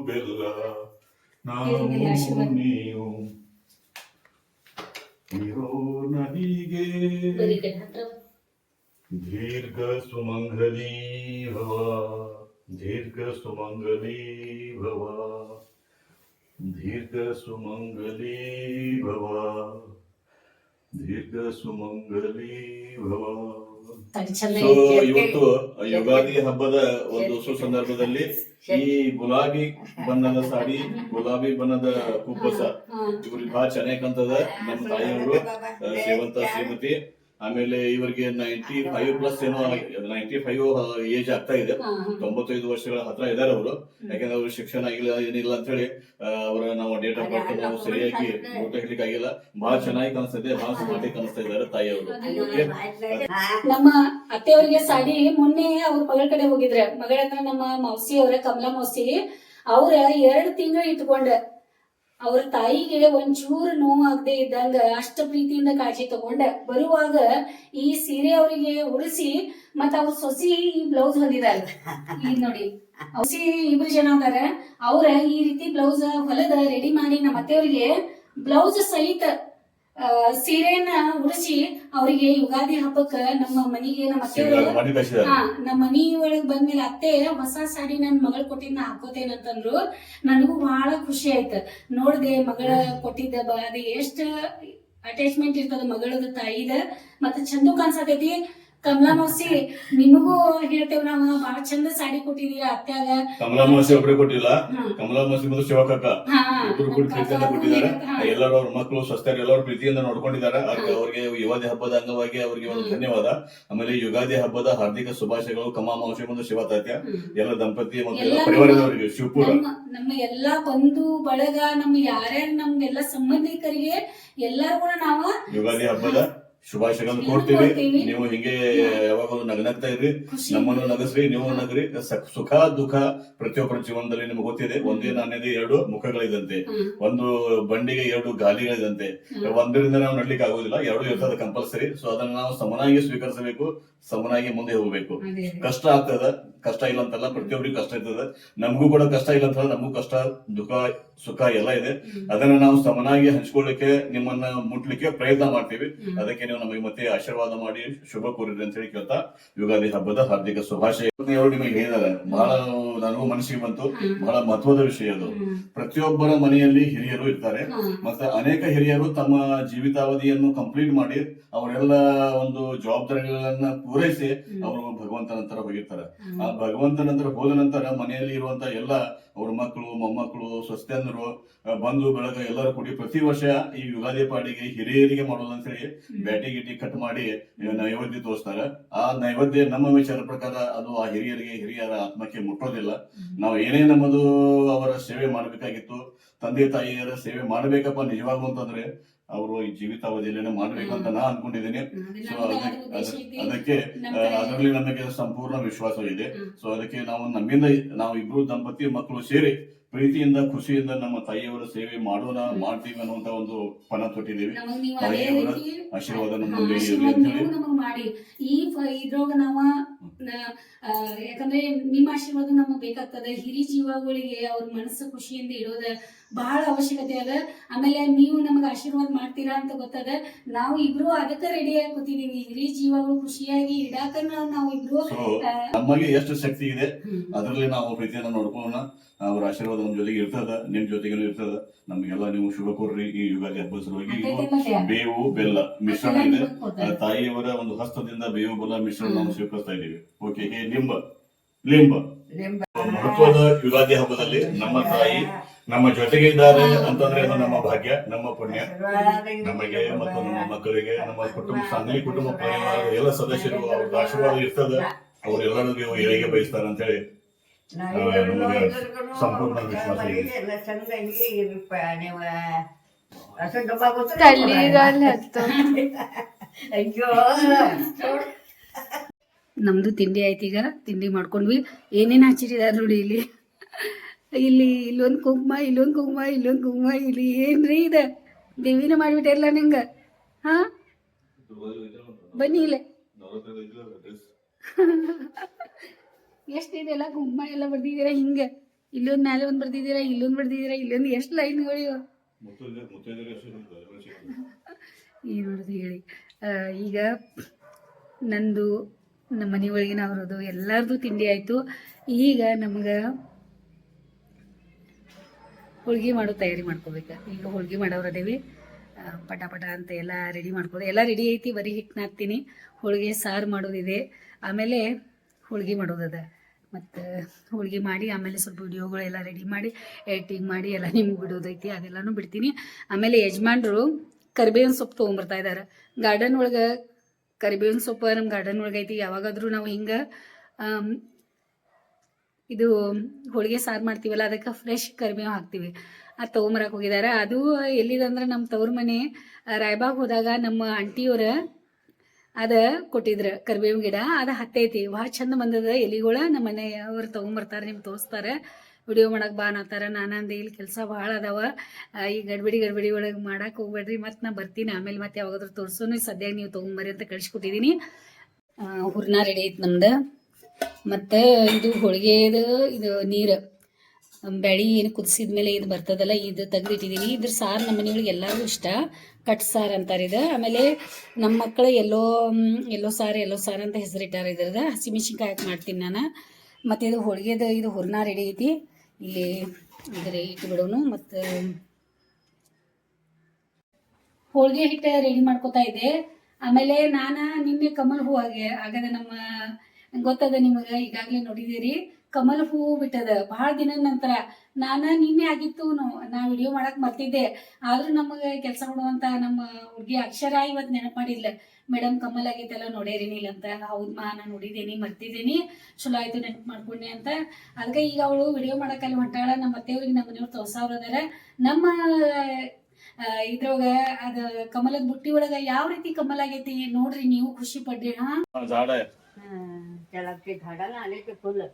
ಬೆಲ್ಲ ನೀವು ಇರೋ ನದಿಗೆ ದೀರ್ಘ ಸುಮಂಗಲಿ ಭವ, ದೀರ್ಘ ಸುಮಂಗಲಿ ಭವ, ದೀರ್ಘ ಸುಮಂಗಲಿ ಭವ, ದೀರ್ಘ ಸುಮಂಗಲಿ ಭವ. ಇವತ್ತು ಯುಗಾದಿ ಹಬ್ಬದ ಒಂದು ಸುಸಂದರ್ಭದಲ್ಲಿ ಈ ಗುಲಾಬಿ ಬಣ್ಣದ ಸಾಡಿ, ಗುಲಾಬಿ ಬಣ್ಣದ ಕುಬ್ಬಸ ಇವ್ರಿಗೆ ಬಹಳ ಚೆನ್ನಾಗಿ ಕಾಣ್ತದ. ನಮ್ಮ ತಾಯಿಯವರು ಸೇವಂತ ಶ್ರೀಮತಿ ಆಮೇಲೆ ಇವರಿಗೆ 95+ ಏನೋ 95 ಏಜ್ ಆಗ್ತಾ ಇದೆ. 95 ವರ್ಷಗಳ ಹತ್ರ ಇದಾರೆ ಅವರು. ಯಾಕಂದ್ರೆ ಅವ್ರ ಶಿಕ್ಷಣ ಆಗಿಲ್ಲ ಏನಿಲ್ಲ ಅಂತ ಹೇಳಿ ನಾವು ಡೇಟ್ ಆಫ್ ಬರ್ತ್ ನಾವು ಸರಿಯಾಗಿ ಗೊತ್ತಾಗ್ಲಿಕ್ಕೆ ಆಗಿಲ್ಲ. ಬಹಳ ಚೆನ್ನಾಗಿ ಕಾಣಿಸ್ತದೆ, ಬಹಳ ಸ್ಮಾರ್ಟ್ ಕಾಣಿಸ್ತಾ ಇದ್ದಾರೆ ತಾಯಿಯವರು. ನಮ್ಮ ಅತ್ತೆಯವರಿಗೆ ಸಾಡಿ ಮೊನ್ನೆ ಅವ್ರ ಮಗಳ ಕಡೆ ಹೋಗಿದ್ರೆ, ಮಗಳಂದ್ರ ನಮ್ಮ ಮೌಸಿ ಅವರ ಕಮಲಾ ಮೌಸಿ ಅವ್ರ 2 ತಿಂಗಳು ಇಟ್ಕೊಂಡ ಅವ್ರ ತಾಯಿಗೆ ಒಂಚೂರು ನೋವಾಗದೆ ಇದ್ದಂಗ ಅಷ್ಟ ಪ್ರೀತಿಯಿಂದ ಕಾಳಜಿ ತಗೊಂಡ ಬರುವಾಗ ಈ ಸೀರೆ ಅವರಿಗೆ ಉಡಿಸಿ ಮತ್ತ ಅವ್ರ ಸೊಸಿ ಈ ಬ್ಲೌಸ್ ಹೊಂದಿದಾರ. ಈಗ ನೋಡಿ ಸೊಸಿ 2 ಜನ ಅದಾರ. ಅವ್ರ ಈ ರೀತಿ ಬ್ಲೌಸ್ ಹೊಲದ ರೆಡಿ ಮಾಡಿ ನಮ್ಮ ಅತ್ತೆಯವರಿಗೆ ಬ್ಲೌಸ್ ಸಹಿತ ಸೀರೆಯನ್ನ ಉಡಿಸಿ ಅವರಿಗೆ ಯುಗಾದಿ ಹಬ್ಬಕ್ಕ ನಮ್ಮ ಮನಿಗೆ ನಮ್ಮ ಅತ್ತೆಯವರು ನಮ್ಮ ಮನಿ ಒಳಗ್ ಬಂದ್ಮೇಲೆ ಅತ್ತೆ ಹೊಸ ಸಾಡಿ ನನ್ ಮಗಳು ಕೊಟ್ಟಿದ್ದ ಹಾಕೋತೇನಂತಂದ್ರು. ನನಗೂ ಬಹಳ ಖುಷಿ ಆಯ್ತು. ನೋಡ್ದೆ ಮಗಳ ಕೊಟ್ಟಿದ್ದ ಅದು ಎಷ್ಟ ಅಟ್ಯಾಚ್ಮೆಂಟ್ ಇರ್ತದ ಮಗಳದ ತಾಯಿದ, ಮತ್ತೆ ಚಂದ ಕಾಣ್ಸತೈತಿ. ಕಮಲಾ ಮೌಸಿ ನಿಮಗೂ ಹೇಳ್ತೇವ್ ನಾವ್, ಬಹಳ ಚಂದ ಸಾಡಿ ಕೊಟ್ಟಿದೀರ ಅತ್ಯಾಗ. ಕಮಲಾ ಮೌಸಿ ಒಬ್ಬರೇ ಕೊಟ್ಟಿಲ್ಲ, ಕಮಲಾ ಮೌಸಿ ಮತ್ತು ಶಿವಕಕ್ಕ ಇಬ್ಬರು ಕೂಡ ಪ್ರೀತಿಯಿಂದ ಕೊಟ್ಟಿದ್ದಾರೆ. ಎಲ್ಲರೂ ಅವ್ರ ಮಕ್ಕಳು ಸ್ವಸ್ಥರು ಎಲ್ಲರೂ ಪ್ರೀತಿಯಿಂದ ನೋಡ್ಕೊಂಡಿದ್ದಾರೆ. ಅವ್ರಿಗೆ ಯುಗಾದಿ ಹಬ್ಬದ ಅಂಗವಾಗಿ ಅವರಿಗೆ ಒಂದು ಧನ್ಯವಾದ. ಆಮೇಲೆ ಯುಗಾದಿ ಹಬ್ಬದ ಹಾರ್ದಿಕ ಶುಭಾಶಯಗಳು ಕಮಲಾ ಮೌಸಿ ಮತ್ತು ಶಿವತಾತ್ಯ ಎಲ್ಲ ದಂಪತಿ ಮತ್ತು ಎಲ್ಲ ಪರಿವಾರದವರಿಗೆ ಶಿವಪುರ. ನಮ್ಮ ಎಲ್ಲಾ ಬಂಧು ಬಳಗ, ನಮ್ಮ ಯಾರ್ಯಾರು ನಮ್ಗೆಲ್ಲ ಸಂಬಂಧಿಕರಿಗೆ ಎಲ್ಲರೂ ಕೂಡ ನಾವು ಯುಗಾದಿ ಹಬ್ಬದ ಶುಭಾಶಯಗಳನ್ನು ಕೊಡ್ತೀವಿ. ನೀವು ಹಿಂಗೆ ಯಾವಾಗಲೂ ನಗನಗ್ತಾ ಇರ್ರಿ, ನಮ್ಮನ್ನು ನಗಸ್ರಿ, ನೀವು ನಗರಿ. ಸುಖ ದುಃಖ ಪ್ರತಿಯೊಬ್ಬರ ಜೀವನದಲ್ಲಿ ನಿಮ್ಗೆ ಗೊತ್ತಿದೆ. ಒಂದೇ ನಾಣ್ಯದ 2 ಮುಖಗಳಿದಂತೆ, ಒಂದು ಬಂಡಿಗೆ 2 ಗಾಲಿಗಳಿದಂತೆ. ಒಂದರಿಂದ ನಾವು ನಡ್ಲಿಕ್ಕೆ ಆಗೋದಿಲ್ಲ, 2 ಇರ್ತದೆ ಕಂಪಲ್ಸರಿ. ಸೊ ಅದನ್ನ ನಾವು ಸಮನಾಗಿ ಸ್ವೀಕರಿಸಬೇಕು, ಸಮನಾಗಿ ಮುಂದೆ ಹೋಗ್ಬೇಕು. ಕಷ್ಟ ಆಗ್ತದ, ಕಷ್ಟ ಇಲ್ಲ ಅಂತಲ್ಲ, ಪ್ರತಿಯೊಬ್ಬರಿಗೂ ಕಷ್ಟ ಇರ್ತದೆ. ನಮಗೂ ಕೂಡ ಕಷ್ಟ ಇಲ್ಲ ಅಂತಲ್ಲ, ನಮಗೂ ಕಷ್ಟ ದುಃಖ ಸುಖ ಎಲ್ಲ ಇದೆ. ಅದನ್ನ ನಾವು ಸಮನಾಗಿ ಹಂಚ್ಕೊಳ್ಳಿಕ್ಕೆ, ನಿಮ್ಮನ್ನ ಮುಟ್ಲಿಕ್ಕೆ ಪ್ರಯತ್ನ ಮಾಡ್ತೀವಿ. ಅದಕ್ಕೆ ನೀವು ನಮಗೆ ಮತ್ತೆ ಆಶೀರ್ವಾದ ಮಾಡಿ ಶುಭ ಕೋರಿರಿ ಅಂತ ಹೇಳಿ ಕೇಳ್ತಾ ಯುಗಾದಿ ಹಬ್ಬದ ಹಾರ್ದಿಕ ಶುಭಾಶಯ ನಿಮಗೆ ಹೇಳಿದಾರೆ. ಬಹಳ ನನಗೂ ಮನಸ್ಸಿಗೆ ಬಂತು. ಬಹಳ ಮಹತ್ವದ ವಿಷಯ ಅದು. ಪ್ರತಿಯೊಬ್ಬರ ಮನೆಯಲ್ಲಿ ಹಿರಿಯರು ಇರ್ತಾರೆ. ಮತ್ತೆ ಅನೇಕ ಹಿರಿಯರು ತಮ್ಮ ಜೀವಿತಾವಧಿಯನ್ನು ಕಂಪ್ಲೀಟ್ ಮಾಡಿ ಅವರೆಲ್ಲ ಒಂದು ಜವಾಬ್ದಾರಿಗಳನ್ನ ಪೂರೈಸಿ ಅವರು ಭಗವಂತನ ನಂತರ ಹೋಗಿರ್ತಾರೆ. ಆ ಭಗವಂತನ ನಂತರ ಹೋದ ನಂತರ ಮನೆಯಲ್ಲಿ ಇರುವಂತ ಎಲ್ಲ ಅವ್ರ ಮಕ್ಕಳು, ಮೊಮ್ಮಕ್ಕಳು, ಸ್ವಸ್ಥಂದರು, ಬಂಧು ಬಳಗ ಎಲ್ಲರೂ ಕೂಡಿ ಪ್ರತಿ ವರ್ಷ ಈ ಯುಗಾದಿ ಪಾಡಿಗೆ ಹಿರಿಯರಿಗೆ ಮಾಡೋದಂತ ಹೇಳಿ ಬ್ಯಾಟಿ ಗಿಟಿ ಕಟ್ ಮಾಡಿ ನೈವೇದ್ಯ ತೋರಿಸ್ತಾರೆ. ಆ ನೈವೇದ್ಯ ನಮ್ಮ ವಿಚಾರ ಪ್ರಕಾರ ಅದು ಆ ಹಿರಿಯರ ಆತ್ಮಕ್ಕೆ ಮುಟ್ಟೋದಿಲ್ಲ. ನಾವು ಏನೇ ನಮ್ಮದು ಅವರ ಸೇವೆ ಮಾಡಬೇಕಾಗಿತ್ತು, ತಂದೆ ತಾಯಿಯರ ಸೇವೆ ಮಾಡಬೇಕಪ್ಪ ನಿಜವಾಗ್ಲು ಅಂತಂದ್ರೆ ಅವರು ಈ ಜೀವಿತಾವಧಿಯಲ್ಲೇನೆ ಮಾಡ್ಬೇಕಂತ ನಾ ಅನ್ಕೊಂಡಿದ್ದೀನಿ. ಸೊ ಅದಕ್ಕೆ ಅದರಲ್ಲಿ ನಮಗೆ ಸಂಪೂರ್ಣ ವಿಶ್ವಾಸ ಇದೆ. ಸೊ ಅದಕ್ಕೆ ನಾವು ಇಬ್ರು ದಂಪತಿ ಮಕ್ಕಳು ಸೇರಿ ಪ್ರೀತಿಯಿಂದ ಖುಷಿಯಿಂದ ನಮ್ಮ ತಾಯಿಯವರ ಸೇವೆ ಮಾಡೋಣ, ಮಾಡ್ತೀವಿ ಅನ್ನುವಂತ ಒಂದು ಪಣ ತೊಟ್ಟಿದ್ದೀವಿ. ತಾಯಿಯವರ ಆಶೀರ್ವಾದ ನಮಗ್ ಮಾಡಿ ಈ ಇದ್ರೊಳಗ ನಾವ ಯಾಕಂದ್ರೆ ನಿಮ್ಮ ಆಶೀರ್ವಾದ ನಮಗ್ ಬೇಕಾಗ್ತದೆ. ಹಿರಿ ಜೀವಗಳಿಗೆ ಅವ್ರ ಮನಸ್ಸು ಖುಷಿಯಿಂದ ಇಡೋದ ಬಹಳ ಅವಶ್ಯಕತೆ ಅದ. ಆಮೇಲೆ ನೀವು ನಮಗ ಆಶೀರ್ವಾದ ಮಾಡ್ತೀರಾ ಅಂತ ಗೊತ್ತದ. ನಾವು ಇಬ್ರು ಅದಕ್ಕೆ ರೆಡಿ ಆಗಿ ಕೂತಿದೀವಿ. ಹಿರಿ ಜೀವಗಳು ಖುಷಿಯಾಗಿ ಇಡಾಕ ನಾವು ಇಬ್ರು ನಮಗೆ ಎಷ್ಟು ಶಕ್ತಿ ಇದೆ ಅದರಲ್ಲಿ ನಾವು ಪ್ರೀತಿಯನ್ನ ನೋಡ್ಕೊಳ್ಳೋಣ. ಅವ್ರ ಆಶೀರ್ವಾದ ನಮ್ ಜೊತೆಗೆ ಇರ್ತದ, ನಿಮ್ ಜೊತೆಗೂ ಇರ್ತದ. ನಮ್ಗೆಲ್ಲ ನೀವು ಶುಭ ಕೋರ್ರಿ. ಈ ಯುಗಾದಿ ಹಬ್ಬದ ಸಲುವಾಗಿ ಬೇವು ಬೆಲ್ಲ ಮಿಶ್ರಣ ಇದೆ. ತಾಯಿಯವರ ಒಂದು ಹಸ್ತದಿಂದ ಬೇವು ಬೆಲ್ಲ ಮಿಶ್ರಣ ನಾವು ಸ್ವೀಕರಿಸ್ತಾ ಇದ್ದೀವಿ. ಓಕೆ, ಲಿಂಬ ಮಹತ್ವದ ಯುಗಾದಿ ಹಬ್ಬದಲ್ಲಿ ನಮ್ಮ ತಾಯಿ ನಮ್ಮ ಜೊತೆಗೆ ಇದ್ದಾರೆ ಅಂತಂದ್ರೆ ಅದು ನಮ್ಮ ಭಾಗ್ಯ, ನಮ್ಮ ಪುಣ್ಯ. ನಮಗೆ ಮತ್ತು ನಮ್ಮ ಮಕ್ಕಳಿಗೆ, ನಮ್ಮ ಕುಟುಂಬ, ಸಂಘಿ ಕುಟುಂಬ ಪರಿವಾರ ಎಲ್ಲ ಸದಸ್ಯರು ಅವ್ರ ಆಶೀರ್ವಾದ ಇರ್ತದ. ಅವ್ರೆಲ್ಲರಿಗೂ ಏಳಿಗೆ ಬಯಸ್ತಾರೆ ಅಂತ ಹೇಳಿ ನಮಗೆ ಸಂಪೂರ್ಣ ವಿಶ್ವಾಸ ಇದೆ. ನಮ್ದು ತಿಂಡಿ ಆಯ್ತು. ಈಗ ತಿಂಡಿ ಮಾಡ್ಕೊಂಡ್ವಿ. ಏನೇನು ಹಚ್ಚಿಟ್ಟಿದಾರೆ ನೋಡಿ ಇಲ್ಲಿ. ಇಲ್ಲೊಂದು ಕುಂಕುಮ, ಇಲ್ಲೊಂದು ಕುಂಕುಮ, ಇಲ್ಲೊಂದು ಕುಂಕುಮ. ಇಲ್ಲಿ ಏನ್ರಿ ಇದೆ? ದೇವಿನ ಮಾಡ್ಬಿಟ್ಟಿರಲ್ಲ ನಿಂಗೆ. ಹಾ, ಬನ್ನಿ ಇಲ್ಲೇ. ಎಷ್ಟಿದೆ ಎಲ್ಲ ಕುಂಕುಮ ಎಲ್ಲ ಬರ್ದಿದ್ದೀರಾ ಹಿಂಗೆ. ಇಲ್ಲೊಂದು ಮೇಲೆ ಒಂದು ಬರ್ದಿದ್ದೀರಾ, ಇಲ್ಲೊಂದು ಬರ್ದಿದ್ದೀರಾ, ಇಲ್ಲೊಂದು ಎಷ್ಟು ಲೈನ್ಗಳಿವ ಏನು ಮಾಡೋದು ಹೇಳಿ. ಈಗ ನಂದು ನಮ್ಮ ಮನೆ ಒಳಗಿನ ಅವ್ರದ್ದು ಎಲ್ಲರದು ತಿಂಡಿ ಆಯಿತು. ಈಗ ನಮ್ಗೆ ಹೋಳ್ಗೆ ಮಾಡೋ ತಯಾರಿ ಮಾಡ್ಕೋಬೇಕು. ಈಗ ಹೋಳ್ಗೆ ಮಾಡೋರದೇವಿ. ಪಟ ಪಟ ಅಂತ ಎಲ್ಲ ರೆಡಿ ಮಾಡ್ಕೋದು. ಎಲ್ಲ ರೆಡಿ ಐತಿ. ಬರೀ ಹಿಟ್ಟು ಹಾಕ್ತೀನಿ. ಹೋಳಿಗೆ ಸಾರು ಮಾಡೋದಿದೆ, ಆಮೇಲೆ ಹೋಳ್ಗೆ ಮಾಡೋದದ. ಮತ್ತು ಹೋಳ್ಗೆ ಮಾಡಿ ಆಮೇಲೆ ಸ್ವಲ್ಪ ವಿಡಿಯೋಗಳೆಲ್ಲ ರೆಡಿ ಮಾಡಿ ಎಡಿಟಿಂಗ್ ಮಾಡಿ ಎಲ್ಲ ನಿಮ್ಗೆ ಬಿಡೋದೈತಿ. ಅದೆಲ್ಲನೂ ಬಿಡ್ತೀನಿ. ಆಮೇಲೆ ಯಜಮಾನ್ರು ಕರಿಬೇವಿನ ಸೊಪ್ಪು ತೊಗೊಂಬರ್ತಾ ಇದ್ದಾರೆ. ಗಾರ್ಡನ್ ಒಳಗೆ ಕರಿಬೇವಿನ ಸೊಪ್ಪು ನಮ್ಮ ಗಾರ್ಡನ್ ಒಳಗೆ ಐತಿ. ಯಾವಾಗಾದ್ರೂ ನಾವು ಹಿಂಗೆ ಇದು ಹೋಳಿಗೆ ಸಾರು ಮಾಡ್ತೀವಲ್ಲ, ಅದಕ್ಕೆ ಫ್ರೆಶ್ ಕರಿಬೇವು ಹಾಕ್ತೀವಿ. ಅದು ತೊಗೊಂಬರಕ್ಕೆ ಹೋಗಿದ್ದಾರೆ. ಅದು ಎಲ್ಲಿದಂದ್ರೆ ನಮ್ಮ ತವ್ರ ಮನೆ ರಾಯಬಾಗ್ ಹೋದಾಗ ನಮ್ಮ ಆಂಟಿಯವ್ರ ಅದ ಕೊಟ್ಟಿದ್ರು ಕರಿಬೇವಿನ ಗಿಡ. ಅದು ಹತ್ತೈತಿ, ಭಾಳ ಚಂದ ಬಂದದ ಎಲಿಗಳು. ನಮ್ಮ ಮನೆಯವ್ರು ತೊಗೊಂಬರ್ತಾರೆ, ನಿಮ್ಗೆ ತೋರಿಸ್ತಾರೆ, ವಿಡಿಯೋ ಮಾಡಕ್ಕೆ ಬಾ ಅನ್ನತ್ತಾರ. ನಾನಂದು ಇಲ್ಲಿ ಕೆಲಸ ಭಾಳ ಅದಾವ, ಈ ಗಡ್ಬಡಿ ಒಳಗೆ ಮಾಡಕ್ಕೆ ಹೋಗ್ಬೇಡ್ರಿ, ಮತ್ತು ನಾ ಬರ್ತೀನಿ ಆಮೇಲೆ ಮತ್ತೆ ಯಾವಾಗಾದ್ರೂ ತೋರಿಸೋನು, ಸದ್ಯಕ್ಕೆ ನೀವು ತೊಗೊಂಬರ್ರಿ ಅಂತ ಕಳಿಸ್ಕೊಟ್ಟಿದ್ದೀನಿ. ಹೂರ್ಣ ರೆಡಿ ಐತಿ ನಮ್ದು. ಮತ್ತು ಇದು ಹೋಳಿಗೆದು ಇದು ನೀರು ಬ್ಯಾಳಿ ಏನು ಕುದಿಸಿದ ಮೇಲೆ ಇದು ಬರ್ತದಲ್ಲ, ಇದು ತೆಗೆದಿಟ್ಟಿದ್ದೀನಿ. ಇದ್ರ ಸಾರು ನಮ್ಮ ಮನೆಯೊಳಗೆ ಎಲ್ಲರಿಗೂ ಇಷ್ಟ, ಕಟ್ ಸಾರು ಅಂತಾರೆ ಇದು. ಆಮೇಲೆ ನಮ್ಮ ಮಕ್ಕಳು ಎಲ್ಲೋ ಸಾರು ಅಂತ ಹೆಸರಿಟ್ಟಾರೆ. ಇದ್ರದ್ದು ಹಸಿಮೆಣ್ಸಿನ್ಕಾಯಿ ಹಾಕಿ ಮಾಡ್ತೀನಿ ನಾನು. ಮತ್ತು ಇದು ಹೋಳಿಗೆದು ಇದು ಹೂರ್ಣ ರೆಡಿ ಐತಿ, ಇಲ್ಲಿ ಇದರ ಇಟ್ಟು ಬಿಡೋನು. ಮತ್ತು ಹೋಳಿಗೆ ಹಿಟ್ಟು ರೆಡಿ ಮಾಡ್ಕೋತಾ ಇದ್ದೆ. ಆಮೇಲೆ ನಾನು ನಿನ್ನೆ ಕಮಲ್ ಹೂ ಆಗದ, ನಮ್ಮ ಗೊತ್ತದ ನಿಮಗೆ, ಈಗಾಗಲೇ ನೋಡಿದ್ದೀರಿ. ಕಮಲ್ ಹೂವು ಬಿಟ್ಟದ ಭಾಳ ದಿನದ ನಂತರ. ನಾನು ನಿನ್ನೆ ಆಗಿತ್ತು, ನಾ ವಿಡಿಯೋ ಮಾಡಕ್ಕೆ ಮರ್ತಿದ್ದೆ. ಆದರೂ ನಮಗೆ ಕೆಲಸ ಮಾಡುವಂಥ ನಮ್ಮ ಹುಡುಗಿ ಅಕ್ಷರ ಇವತ್ತು ನೆನಪು ಮಾಡಿಲ್ಲ, ಮೇಡಮ್ ಕಮಲ್ ಆಗೈತೆಲ್ಲ ನೋಡೇರಿನಿಲ್ಲ ಅಂತ. ಹೌದು ನಾನು ನೋಡಿದ್ದೀನಿ, ಮರ್ತಿದ್ದೀನಿ, ಚಲೋ ಆಯಿತು ನೆನಪು ಮಾಡ್ಕೊಂಡೆ ಅಂತ. ಅದಕ್ಕೆ ಈಗ ಅವಳು ವಿಡಿಯೋ ಮಾಡೋಕ್ಕಲ್ಲಿ ಹೊಂಟಾಳ. ನಮ್ಮ ಅತ್ತೆಯವ್ರಿಗೆ ನಮ್ಮ ಮನೆಯವ್ರು ತೋರ್ಸವ್ರು ಅದಾರ. ನಮ್ಮ ಇದ್ರೊಳಗ ಅದು ಕಮಲದ ಬುಟ್ಟಿ ಒಳಗೆ ಯಾವ ರೀತಿ ಕಮಲ್ ಆಗೈತಿ ನೋಡ್ರಿ, ನೀವು ಖುಷಿ ಪಡ್ರಿ. त्याला ते झाडाला आले ते फुलं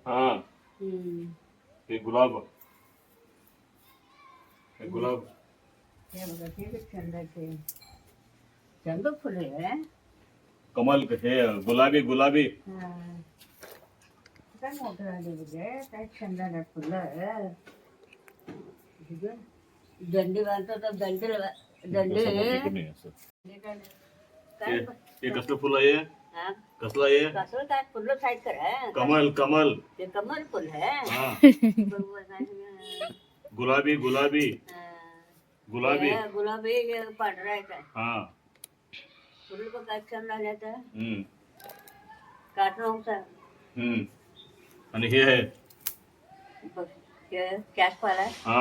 ते गुलाब हे गुलाब हे बघा ते चंदाचे चंद फुले कमल हे गुलाबी गुलाबी काय मोठं आले बघे, काय चंदाला फुलं. दंडी बांधतो तर दंडी हे कसलं फुल आहे? कसलं आहे? कसं काय फुलं काय कर कमल कमल ते कमल फुल आहे. गुलाबी गुलाबी गुलाबी गुलाबी पांढरा आहे काय हा फुलं बघ काय छान झाल्या तर काढून आणि हे आहे बघ कॅश पाला हा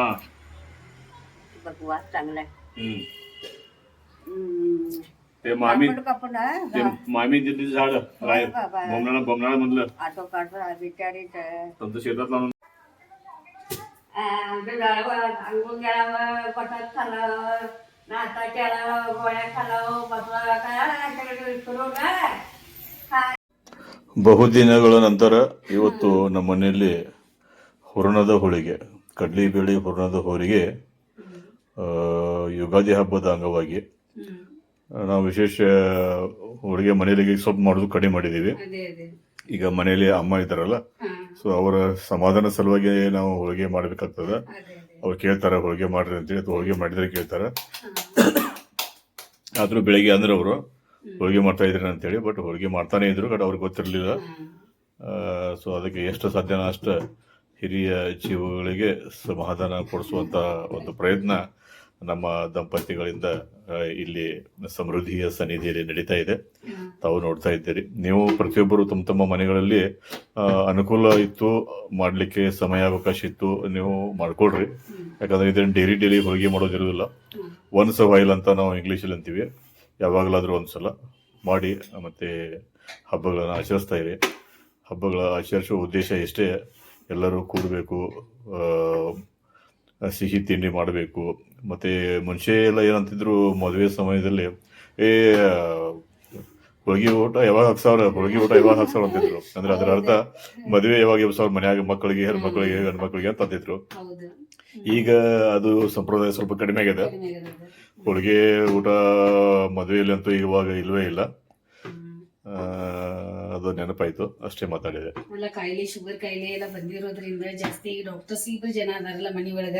बघ वास चांगला आहे. ते मामी कापून ते मामी दिली झाड काय बोमनाळा मधलं आटो काढतो बिचारीच तुमचं शेतात लावून अंगून गेल्यावर पटात खालावं, नाता केला, गोळ्या खालावं, बसला काय सुरू काय. ಬಹುದಿನಗಳ ನಂತರ ಇವತ್ತು ನಮ್ಮ ಮನೆಯಲ್ಲಿ ಹೂರಣದ ಹೋಳಿಗೆ, ಕಡ್ಲಿಬೇಳೆ ಹೂರಣದ ಹೋಳಿಗೆ ಯುಗಾದಿ ಹಬ್ಬದ ಅಂಗವಾಗಿ ನಾವು ವಿಶೇಷ ಹೋಳಿಗೆ ಮನೆಯಲ್ಲಿ ಸ್ವಲ್ಪ ಮಾಡೋದು ಕಡಿಮೆ ಮಾಡಿದ್ದೀವಿ. ಈಗ ಮನೆಯಲ್ಲಿ ಅಮ್ಮ ಇದ್ದಾರಲ್ಲ, ಸೊ ಅವರ ಸಮಾಧಾನ ಸಲುವಾಗಿ ನಾವು ಹೋಳಿಗೆ ಮಾಡಬೇಕಾಗ್ತದೆ. ಅವ್ರು ಕೇಳ್ತಾರೆ ಹೋಳಿಗೆ ಮಾಡ್ರಿ ಅಂತೇಳಿ, ಅಥವಾ ಹೋಳಿಗೆ ಮಾಡಿದ್ರೆ ಕೇಳ್ತಾರೆ. ಆದರೂ ಬೆಳಿಗ್ಗೆ ಅಂದ್ರೆ ಅವರು ಹೋಳಿಗೆ ಮಾಡ್ತಾ ಇದ್ರಿ ಅಂತೇಳಿ, ಬಟ್ ಹೋಳಿಗೆ ಮಾಡ್ತಾನೆ ಇದ್ರು, ಬಟ್ ಅವ್ರಿಗೆ ಗೊತ್ತಿರಲಿಲ್ಲ. ಸೊ ಅದಕ್ಕೆ ಎಷ್ಟು ಸಾಧ್ಯನೋ ಅಷ್ಟು ಹಿರಿಯ ಜೀವಗಳಿಗೆ ಸಮಾಧಾನ ಕೊಡಿಸುವಂಥ ಒಂದು ಪ್ರಯತ್ನ ನಮ್ಮ ದಂಪತಿಗಳಿಂದ ಇಲ್ಲಿ ಸಮೃದ್ಧಿಯ ಸನ್ನಿಧಿಯಲ್ಲಿ ನಡೀತಾ ಇದೆ. ತಾವು ನೋಡ್ತಾ ಇದ್ದೀರಿ. ನೀವು ಪ್ರತಿಯೊಬ್ಬರು ತಮ್ಮ ತಮ್ಮ ಮನೆಗಳಲ್ಲಿ ಅನುಕೂಲ ಇತ್ತು ಮಾಡಲಿಕ್ಕೆ, ಸಮಯಾವಕಾಶ ಇತ್ತು, ನೀವು ಮಾಡ್ಕೊಳ್ರಿ. ಯಾಕಂದ್ರೆ ಇದನ್ನು ಡೈಲಿ ಹೋಳಿಗೆ ಮಾಡೋದಿರೋದಿಲ್ಲ. ಒನ್ಸ್ ವೈಲ್ ಅಂತ ನಾವು ಇಂಗ್ಲೀಷಲ್ಲಿ ಅಂತೀವಿ. ಯಾವಾಗಲಾದರೂ ಒಂದ್ಸಲ ಮಾಡಿ ಮತ್ತೆ ಹಬ್ಬಗಳನ್ನು ಆಚರಿಸ್ತಾ ಇರಿ. ಹಬ್ಬಗಳ ಆಚರಿಸುವ ಉದ್ದೇಶ ಎಷ್ಟೇ, ಎಲ್ಲರೂ ಕೂಡಬೇಕು, ಸಿಹಿ ತಿಂಡಿ ಮಾಡಬೇಕು. ಮತ್ತು ಮುಂಚೆ ಎಲ್ಲ ಏನಂತಿದ್ರು, ಮದುವೆ ಸಮಯದಲ್ಲಿ ಹೋಳಿಗೆ ಊಟ ಯಾವಾಗ ಹಾಕ್ಸವ್ರ, ಹೋಳಿಗೆ ಊಟ ಯಾವಾಗ ಹಾಕ್ಸವ್ರ ಅಂತಿದ್ರು. ಅಂದ್ರೆ ಅದರ ಅರ್ಥ ಮದುವೆ ಯಾವಾಗ ಎಬ್ಸವ್ರ ಮನ್ಯಾಗ, ಮಕ್ಕಳಿಗೆ, ಹೆಣ್ಮಕ್ಳಿಗೆ, ಗಂಡ್ಮಕ್ಳಿಗೆ ಅಂತ ಅಂತಿದ್ರು. ಈಗ ಅದು ಸಂಪ್ರದಾಯ ಸ್ವಲ್ಪ ಕಡಿಮೆ ಆಗಿದೆ. ಹೋಳಿಗೆ ಊಟ ಮದುವೆಯಲ್ಲಿ ಅಂತೂ ಇವಾಗ ಇಲ್ವೇ ಇಲ್ಲ. ಅದು ನೆನಪಾಯ್ತು, ಅಷ್ಟೇ ಮಾತಾಡಿದೆ. ಎಲ್ಲ ಕಾಯಿಲೆ, ಶುಗರ್ ಕಾಯಿಲೆ ಎಲ್ಲ ಬಂದಿರೋದ್ರಿಂದ ಜಾಸ್ತಿ ಡಾಕ್ಟರ್ಸ್ ಇಬ್ರು ಜನ ಅದಾರಲ್ಲ ಮನಿ ಒಳಗ.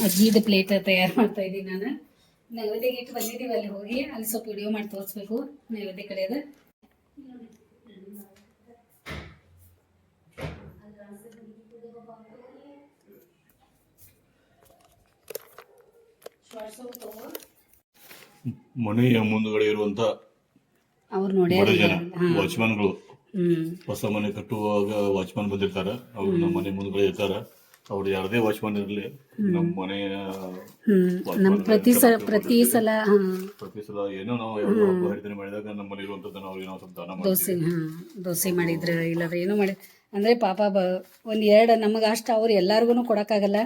ಅಜ್ಜಿದ ಪ್ಲೇಟ್ ತಯಾರು ಮಾಡ್ತಾ ಇದ್ದೀನಿ ನಾನು. ನೈವೇದ್ಯಕ್ಕೆ ಇಟ್ಟು ಬಂದಿದ್ದೀವಿ, ಅಲ್ಲಿ ಹೋಗಿ ಅಲ್ಲಿ ಸ್ವಲ್ಪ ವಿಡಿಯೋ ಮಾಡಿ ತೋರಿಸ್ಬೇಕು ನೈವೇದ್ಯ ಕಡೆಯದ. ಮನೆಯ ಮುಂದುಗಡೆ ಇರುವಂತ ಅವ್ರು ನೋಡಿ ವಾಚ್ಮನ್ಗಳು, ಹೊಸ ಮನೆ ಕಟ್ಟುವಾಗ ವಾಚ್ಮನ್ ಬಂದಿರ್ತಾರ. ಅವ್ರು ನಮ್ಮ ಮನೆ ಮುಂದುಗಡೆ ಇರ್ತಾರ. ಅವ್ರು ಯಾರದೇ ವಾಚ್ಮನ್ ಇರಲಿ ನಮ್ಮ ಮನೆಯ ನಮ್ಮ ಪ್ರತಿ ಸಲ ಪ್ರತಿ ಸಲ ಏನೋ ನಾವು ಯಾವ್ದೋ ಹಬ್ಬ ಹರಿದಿನ ಮಾಡಿದಾಗ ನಮ್ಮ ಮನೆ ಇರುವಂಥದ್ದು ನಾವು ಏನೋ ಸ್ವಲ್ಪ ದಾನ ದೋಸೆ ಮಾಡ್ತೀವಿ. ದೋಸೆ ಮಾಡಿದ್ರೆ ಇಲ್ಲಾಂದ್ರೆ ಏನೋ ಮಾಡಿ ಅಂದರೆ ಪಾಪ ಒಂದು ಎರಡು ನಮಗೆ ಅಷ್ಟು ಅವ್ರು ಎಲ್ಲರಿಗೂ ಕೊಡೋಕ್ಕಾಗಲ್ಲ.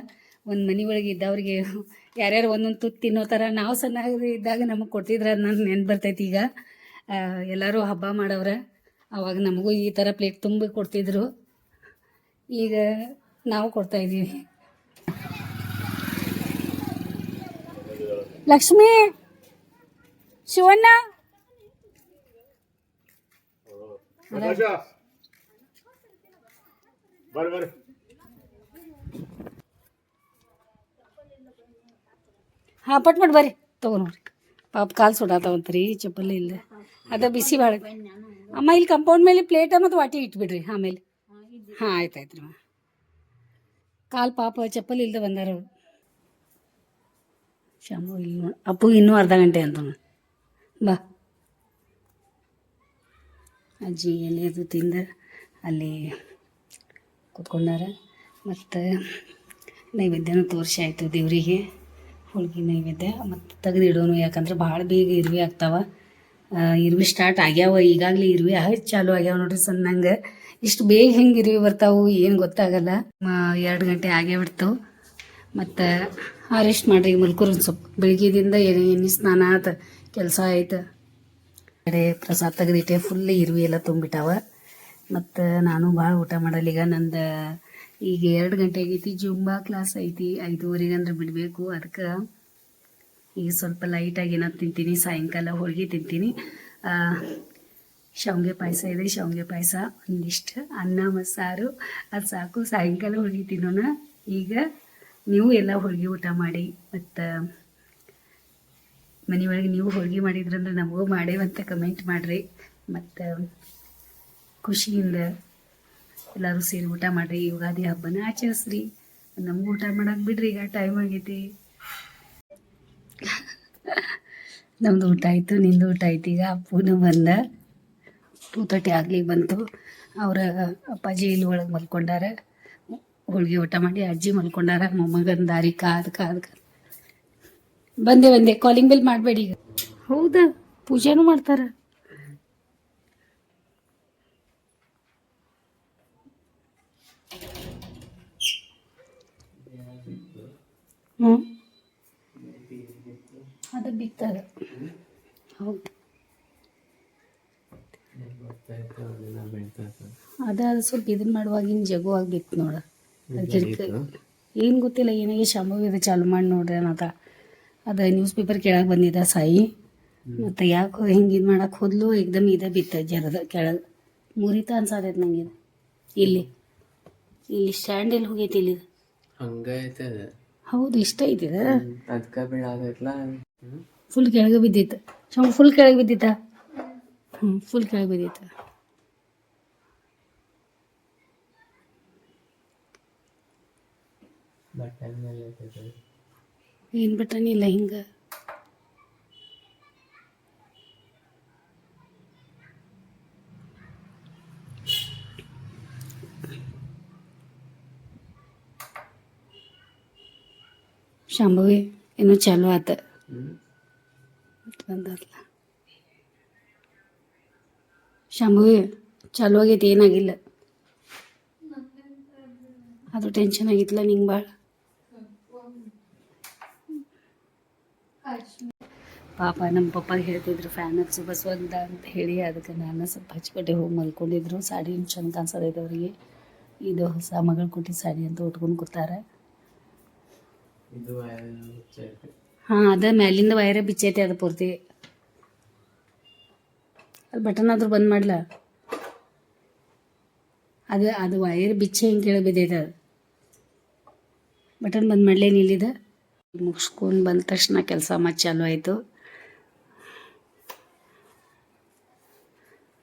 ಒಂದು ಮನೆ ಒಳಗೆ ಇದ್ದವ್ರಿಗೆ ಯಾರ್ಯಾರು ಒಂದೊಂದು ತುತ್ತು ತಿನ್ನೋ ಥರ ನಾವು ಸಣ್ಣ ಇದ್ದಾಗ ನಮಗೆ ಕೊಡ್ತಿದ್ರೆ ಅದು ನನಗೆ ನೆನ್ಪು ಬರ್ತೈತಿ. ಈಗ ಎಲ್ಲರೂ ಹಬ್ಬ ಮಾಡವ್ರೆ, ಅವಾಗ ನಮಗೂ ಈ ಥರ ಪ್ಲೇಟ್ ತುಂಬಿ ಕೊಡ್ತಿದ್ರು. ಈಗ ನಾವು ಕೊಡ್ತಾಯಿದ್ದೀವಿ. ಲಕ್ಷ್ಮಿ, ಶಿವಣ್ಣ, ಬರ್ರಿ ಹಾಂ ಪಟ್ ಬರ್ರಿ ತೊಗೊಂಡ್ರಿ. ಪಾಪ ಕಾಲು ಸುಡಾತಾವಂತ್ರಿ, ಚಪ್ಪಲಿ ಇಲ್ಲ. ಅದ ಬಿಸಿ ಭಾಳ. ಅಮ್ಮ ಇಲ್ಲಿ ಕಂಪೌಂಡ್ ಮೇಲೆ ಪ್ಲೇಟ ಮತ್ತು ವಾಟಿ ಇಟ್ಬಿಡ್ರಿ ಆಮೇಲೆ. ಹಾಂ ಆಯ್ತು ರೀ. ಕಾಲು ಪಾಪ ಚಪ್ಪಲಿ ಇಲ್ಲದೆ ಬಂದಾರ ಅವ್ರು. ಶಾಮು ಇಲ್ಲಿ ನೋಡಿ, ಅಪ್ಪು ಇನ್ನೂ ಅರ್ಧ ಗಂಟೆ ಅಂತ ಬಾ. ಅಜ್ಜಿ ಎಲೆ ಅದು ತಿಂದ ಅಲ್ಲಿ ಕೂತ್ಕೊಂಡಾರ. ಮತ್ತು ನೈವೇದ್ಯನೂ ತೋರಿಸಿ ಆಯಿತು ದೇವರಿಗೆ. ಹೋಳ್ಗೆ ನೈವೇದ್ಯ ಮತ್ತು ತೆಗೆದಿಡೋನು, ಯಾಕಂದ್ರೆ ಭಾಳ ಬೇಗ ಇರುವೆ ಆಗ್ತಾವೆ. ಇರುವೆ ಸ್ಟಾರ್ಟ್ ಆಗ್ಯಾವ, ಈಗಾಗಲೇ ಇರುವೆ ಚಾಲು ಆಗ್ಯಾವ ನೋಡ್ರಿ. ಸಣ್ಣಂಗೆ ಇಷ್ಟು ಬೇಗ ಹೆಂಗೆ ಇರುವೆ ಬರ್ತಾವೆ ಏನು ಗೊತ್ತಾಗಲ್ಲ. 2 ಗಂಟೆ ಆಗೇ ಬಿಡ್ತಾವೆ. ಮತ್ತು ರೆಸ್ಟ್ ಮಾಡಿರಿ, ಮಲ್ಕೋರು ಸ್ವಲ್ಪ. ಬೆಳಗ್ಗೆದಿಂದ ಎಣ್ಣೆ ಸ್ನಾನ ಆಯ್ತು, ಕೆಲಸ ಆಯ್ತು. ಕಡೆ ಪ್ರಸಾದ ತೆಗೆದಿಟ್ಟೆ, ಫುಲ್ ಇರುವೆ ಎಲ್ಲ ತುಂಬಿಟ್ಟಾವ. ಮತ್ತು ನಾನು ಭಾಳ ಊಟ ಮಾಡಲ್ಲ. ಈಗ ನಂದು ಈಗ 2 ಗಂಟೆ ಆಗೈತಿ, ಜುಂಬಾ ಕ್ಲಾಸ್ ಐತಿ. 5:30 ಅಂದ್ರೆ ಬಿಡಬೇಕು. ಅದಕ್ಕೆ ಈಗ ಸ್ವಲ್ಪ ಲೈಟಾಗಿ ಏನಾದ್ರು ತಿಂತೀನಿ. ಸಾಯಂಕಾಲ ಹೋಳಿಗೆ ತಿಂತೀನಿ. ಶಾವಿಗೆ ಪಾಯಸ ಇದೆ, ಶಾವಿಗೆ ಪಾಯಸ ಒಂದಿಷ್ಟು, ಅನ್ನ ಮಸಾರು, ಅದು ಸಾಕು. ಸಾಯಂಕಾಲ ಹೋಳಿಗೆ ತಿನ್ನೋಣ. ಈಗ ನೀವು ಎಲ್ಲ ಹೋಳಿಗೆ ಊಟ ಮಾಡಿ. ಮತ್ತು ಮನೆಯೊಳಗೆ ನೀವು ಹೋಳಿಗೆ ಮಾಡಿದ್ರಂದ್ರೆ ನಮಗೂ ಮಾಡೇವಂತ ಕಮೆಂಟ್ ಮಾಡಿರಿ. ಮತ್ತು ಖುಷಿಯಿಂದ ಎಲ್ಲರೂ ಸೇರಿ ಊಟ ಮಾಡಿರಿ. ಯುಗಾದಿ ಹಬ್ಬನ ಆಚರಿಸ್ರಿ. ನಮಗೂ ಊಟ ಮಾಡಕ್ಕೆ ಬಿಡ್ರಿ, ಈಗ ಟೈಮ್ ಆಗೈತಿ. ನಮ್ಮದು ಊಟ ಆಯಿತು, ನಿಂದು ಊಟ ಆಯ್ತು. ಈಗ ಅಪ್ಪನೂ ಬಂದ, 2:30 ಆಗ್ಲಿಕ್ಕೆ ಬಂತು. ಅವರ ಅಪ್ಪಾಜಿ ಇಲ್ಲಿ ಒಳಗೆ ಮಲ್ಕೊಂಡಾರ. ಹೋಳಿಗೆ ಊಟ ಮಾಡಿ ಅಜ್ಜಿ ಮಲ್ಕೊಂಡಾರ. ಮೊಮ್ಮಗನ ದಾರಿ ಕಾದು ಬಂದೆ. ಕಾಲಿಂಗ್ ಬೆಲ್ ಮಾಡಬೇಡಿ ಈಗ. ಹೌದಾ, ಪೂಜೆನೂ ಮಾಡ್ತಾರೆ. ಅದು ಬಿತ್ತದ. ಹೌದು, ಅದು ಸ್ವಲ್ಪ ಇದನ್ನ ಮಾಡುವಾಗಿನ ಜಗುವಾಗಿ ಬಿತ್ತು ನೋಡ. ಅದಕ್ಕೆ ಏನು ಗೊತ್ತಿಲ್ಲ, ಏನಾಗಿ ಶಾಂಭವಿ ಚಾಲು ಮಾಡಿ ನೋಡ್ರಿ ಅನ್ನೋದ. ಅದು ನ್ಯೂಸ್ ಪೇಪರ್ ಕೆಳಗೆ ಬಂದಿದ್ದ ಸಾಯಿ. ಮತ್ತು ಯಾಕೋ ಹಿಂಗೆ ಇದು ಮಾಡಕ್ಕೆ ಹೋದ್ಲು, ಏಕ್ದಮ್ ಇದೆ ಬಿತ್ತ ಜರದ ಕೆಳಗೆ ಮುರಿತ ಅನ್ಸಾದೈತೆ ನಂಗೆ. ಇಲ್ಲಿ ಸ್ಟ್ಯಾಂಡ್ ಎಲ್ಲಿ ಹೋಗೈತಿ ಇಲ್ಲಿ? ಹಂಗೈತೆ. ಹೌದು, ಇಷ್ಟ ಐತಿ. ಅದಕ್ಕೆ ಬೀಳಾಗೈತ್ಲ, ಫುಲ್ ಕೆಳಗೆ ಬಿದ್ದಿತ್ತು. ಫುಲ್ ಕೆಳಗೆ ಬಿದ್ದಿತ್ತ? ಫುಲ್ ಕೆಳಗೆ ಬಿದ್ದಿತ್ತು. ಬಟನ್ ಮೇಲೆ ಏನು ಬಟನ್ ಇಲ್ಲ ಹಿಂಗೆ. ಶಾಂಭವಿ ಇನ್ನೂ ಚಾಲು ಆತ ಬಂದಲ್ಲ. ಶಾಂಭವಿ ಚಾಲು ಆಗೈತಿ, ಏನಾಗಿಲ್ಲ. ಅದು ಟೆನ್ಷನ್ ಆಗಿತ್ತಲ್ಲ ನಿಂಗೆ ಭಾಳ. ಪಾಪ ನಮ್ಮ ಪಪ್ಪಾಗೆ ಹೇಳ್ತಿದ್ರು ಫ್ಯಾನ್ ಹಚ್ಚು ಬಸವಂತ ಅಂತ ಹೇಳಿ. ಅದಕ್ಕೆ ನಾನು ಸ್ವಲ್ಪ ಹಚ್ಕೊಟ್ಟೆ. ಹೋಗಿ ಮಲ್ಕೊಂಡಿದ್ರು. ಸಾಡಿ ಚಂದ ಕಾಣಿಸೋದೈತೆ ಅವರಿಗೆ. ಇದು ಹೊಸ ಮಗಳು ಕೊಟ್ಟು ಸಾಡಿ ಅಂತ ಉಟ್ಕೊಂಡು ಕೂತಾರೆ. ಹಾಂ, ಅದ ಮ್ಯಾಲಿಂದ ವೈರ ಬಿಚ್ಚೈತೆ, ಅದು ಪೂರ್ತಿ. ಅದು ಬಟನ್ ಆದ್ರೂ ಬಂದ್ ಮಾಡ್ಲಾ? ಅದು ವೈರ್ ಬಿಚ್ಚೆ ಹಿಂಗೆ ಕೆಳಗೆ ಬಿದ್ದೈತೆ. ಅದು ಬಟನ್ ಬಂದ್ ಮಾಡಲೇನು ಇಲ್ಲಿದೆ. ಮುಗಿಸ್ಕೊಂಡು ಬಂದ ತಕ್ಷಣ ಕೆಲಸ ಮತ್ತೆ ಚಾಲು ಆಯಿತು.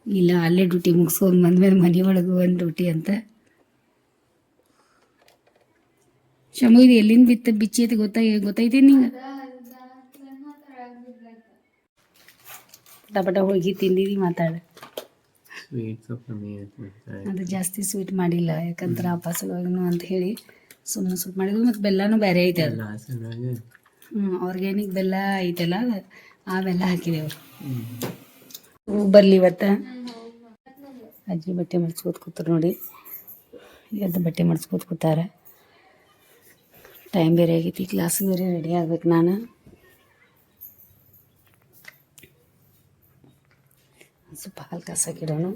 ಇಲ್ಲ, ಅಲ್ಲೇ ಡ್ಯೂಟಿ ಮುಗಿಸ್ಕೊಂಡು ಬಂದ್ಮೇಲೆ ಮನೆ ಒಳಗೆ ಒಂದು ಡ್ಯೂಟಿ ಅಂತ. ಶಮು, ಇದು ಎಲ್ಲಿಂದ ಬಿಚ್ಚೈತಿ ಗೊತ್ತೈತಿ ನಿಂಗೆ? ಪಟ ಹೋಗಿ ತಿಂದಿರಿ. ಮಾತಾಡ. ಸ್ವೀಟ್ಸ್ ಅದು ಜಾಸ್ತಿ ಸ್ವೀಟ್ ಮಾಡಿಲ್ಲ, ಯಾಕಂದ್ರೆ ಆ ಸಲುವಾಗೂ ಅಂತ ಹೇಳಿ ಸುಮ್ಮನೆ ಸ್ವಲ್ಪ ಮಾಡಿದ್ವಿ. ಮತ್ತು ಬೆಲ್ಲನೂ ಬೇರೆ ಐತೆ ಅದು. ಸಣ್ಣಗೆ ಆರ್ಗ್ಯಾನಿಕ್ ಬೆಲ್ಲ ಐತಲ್ಲ, ಆ ಬೆಲ್ಲ ಹಾಕಿದೇವ್ರಿ. ಬರ್ಲಿ ಇವತ್ತ ಅಜ್ಜಿ ಬಟ್ಟೆ ಮಡ್ಸ್ಕೋತ ಕೂತ್ರು ನೋಡಿ. ಎದ್ದು ಬಟ್ಟೆ ಮಡ್ಸ್ಕೋತ ಕೂತಾರೆ. ಟೈಮ್ ಬೇರೆ ಆಗೈತಿ, ಕ್ಲಾಸಿಗೆ ಬೇರೆ ರೆಡಿ ಆಗ್ಬೇಕು ನಾನು. ಸ್ವಲ್ಪ ಹಾಲು ಕಾಸಾಕಿಡೋಣ.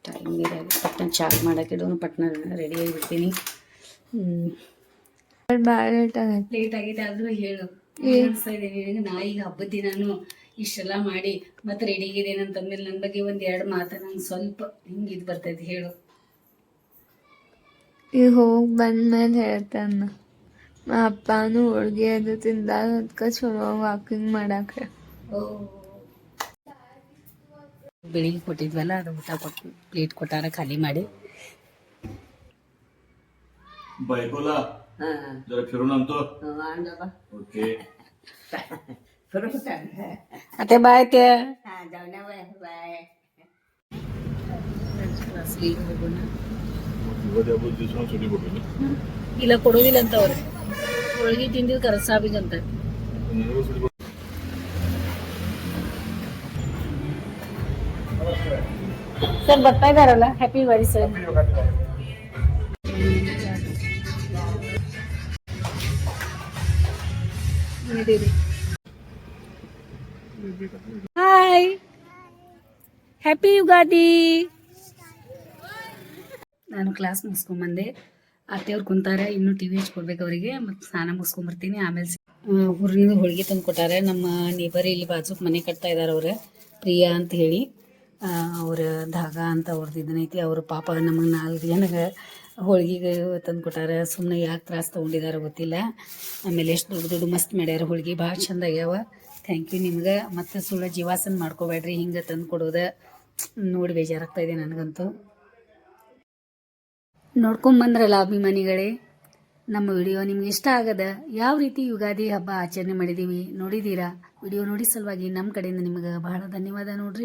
ಟೈಮ್ ಬೇರೆ ಆಗಿ ಪಟ್ನ ಚಾಕ್ ಮಾಡಾಕಿಡೋನು, ಪಟ್ನ ರೆಡಿ ಆಗಿಬಿಡ್ತೀನಿ. ಭಾಳ ಲೇಟ್ ಆಗೈತೆ. ಲೇಟ್ ಆಗೈತೆ ಆದ್ರೂ ಹೇಳು. ಅನಿಸ್ತಾ ಇದೆ ನಿನಗೆ, ನಾ ಈಗ ಹಬ್ಬದ ದಿನಾನು ಇಷ್ಟೆಲ್ಲ ಮಾಡಿ ಮತ್ತೆ ರೆಡಿ ಆಗಿದ್ದೇನೆ ಅಂತಂದ್ಮೇಲೆ ನನ್ನ ಬಗ್ಗೆ ಒಂದೆರಡು ಮಾತು ನಂಗೆ ಸ್ವಲ್ಪ ಹಿಂಗೆ ಇದು ಬರ್ತೈತಿ, ಹೇಳು. ಈಗ ಹೋಗಿ ಬಂದ್ಮೇಲೆ ಹೇಳ್ತಾನ. ಅಪ್ಪನೂ ಹೋಳ್ಗೆ ಅದು ತಿಂದಾಗ ಅದಕ್ಕೆ ಚಲೋ ವಾಕಿಂಗ್ ಮಾಡಾಕ. ಓ, ಬೆಳಿಗ್ಗೆ ಕೊಟ್ಟಿದ್ವಲ್ಲ, ಅದು ಊಟ ಕೊಟ್ಟು ಪ್ಲೇಟ್ ಕೊಟ್ಟಾರ ಖಾಲಿ ಮಾಡಿ. बायकोला जरा फिरून आणतो. ओके. ಅತ್ತೆ ಬಾಯ್ ಅತ್ತೆ. ಹೋಗೋಣ. उद्या बोल दिवसाला सुट्टी पडली. ಇಲ್ಲ ಕೊಡೋದಿಲ್ಲ ಅಂತ ಅವ್ರು. ಹೋಳಿಗೆ ತಿಂದಿದ್ದು ಕರಸಾಬಿಗಂತ. ಸರ್ ಬರ್ತಾ ಇದಾರಲ್ಲ, happy Ugadi sir. Hi, happy Ugadi. ನಾನು ಕ್ಲಾಸ್ ಮುಗಿಸ್ಕೊಂಬಂದೆ. ಅತ್ತೆಯವ್ರು ಕುಂತಾರೆ, ಇನ್ನೂ ಟಿ ವಿ ಹಚ್ಕೊಡ್ಬೇಕು ಅವರಿಗೆ. ಮತ್ತು ಸ್ನಾನ ಮುಗಿಸ್ಕೊಂಬರ್ತೀನಿ. ಆಮೇಲೆ ಊರಿನಿಂದ ಹೋಳಿಗೆ ತಂದು ಕೊಟ್ಟಾರೆ. ನಮ್ಮ ನೇಬರ್ ಇಲ್ಲಿ ಬಾಜುಕ್ ಮನೆ ಕಟ್ತಾ ಇದ್ದಾರೆ ಅವ್ರು, ಪ್ರಿಯಾ ಅಂತ ಹೇಳಿ. ಅವ್ರ ಧಾಗ ಅಂತ ಅವ್ರದ್ದು ಇದನ್ನೈತಿ. ಅವರು ಪಾಪ ನಮಗೆ 4 ಜನಗೆ ಹೋಳಿಗೆ ತಂದು ಕೊಟ್ಟಾರೆ. ಸುಮ್ಮನೆ ಯಾಕೆ ತ್ರಾಸ ತೊಗೊಂಡಿದ್ದಾರೆ ಗೊತ್ತಿಲ್ಲ. ಆಮೇಲೆ ಎಷ್ಟು ದೊಡ್ಡ ದೊಡ್ಡ ಮಸ್ತ್ ಮಾಡ್ಯಾರ ಹೋಳಿಗೆ, ಭಾಳ ಚಂದ ಆಗ್ಯಾವ. ಥ್ಯಾಂಕ್ ಯು ನಿಮ್ಗೆ. ಮತ್ತು ಸುಳ್ಳು ಜೀವಾಸನ ಮಾಡ್ಕೋಬೇಡ್ರಿ, ಹಿಂಗೆ ತಂದು ಕೊಡೋದು ನೋಡಿ ಬೇಜಾರಾಗ್ತಾಯಿದೆ ನನಗಂತೂ. ನೋಡ್ಕೊಂಬಂದ್ರಲ್ಲ ಅಭಿಮಾನಿಗಳೇ, ನಮ್ಮ ವಿಡಿಯೋ ನಿಮ್ಗೆ ಇಷ್ಟ ಆಗದ, ಯಾವ ರೀತಿ ಯುಗಾದಿ ಹಬ್ಬ ಆಚರಣೆ ಮಾಡಿದ್ದೀವಿ ನೋಡಿದ್ದೀರಾ. ವಿಡಿಯೋ ನೋಡಿ ಸಲುವಾಗಿ ನಮ್ಮ ಕಡೆಯಿಂದ ನಿಮಗೆ ಬಹಳ ಧನ್ಯವಾದ ನೋಡ್ರಿ.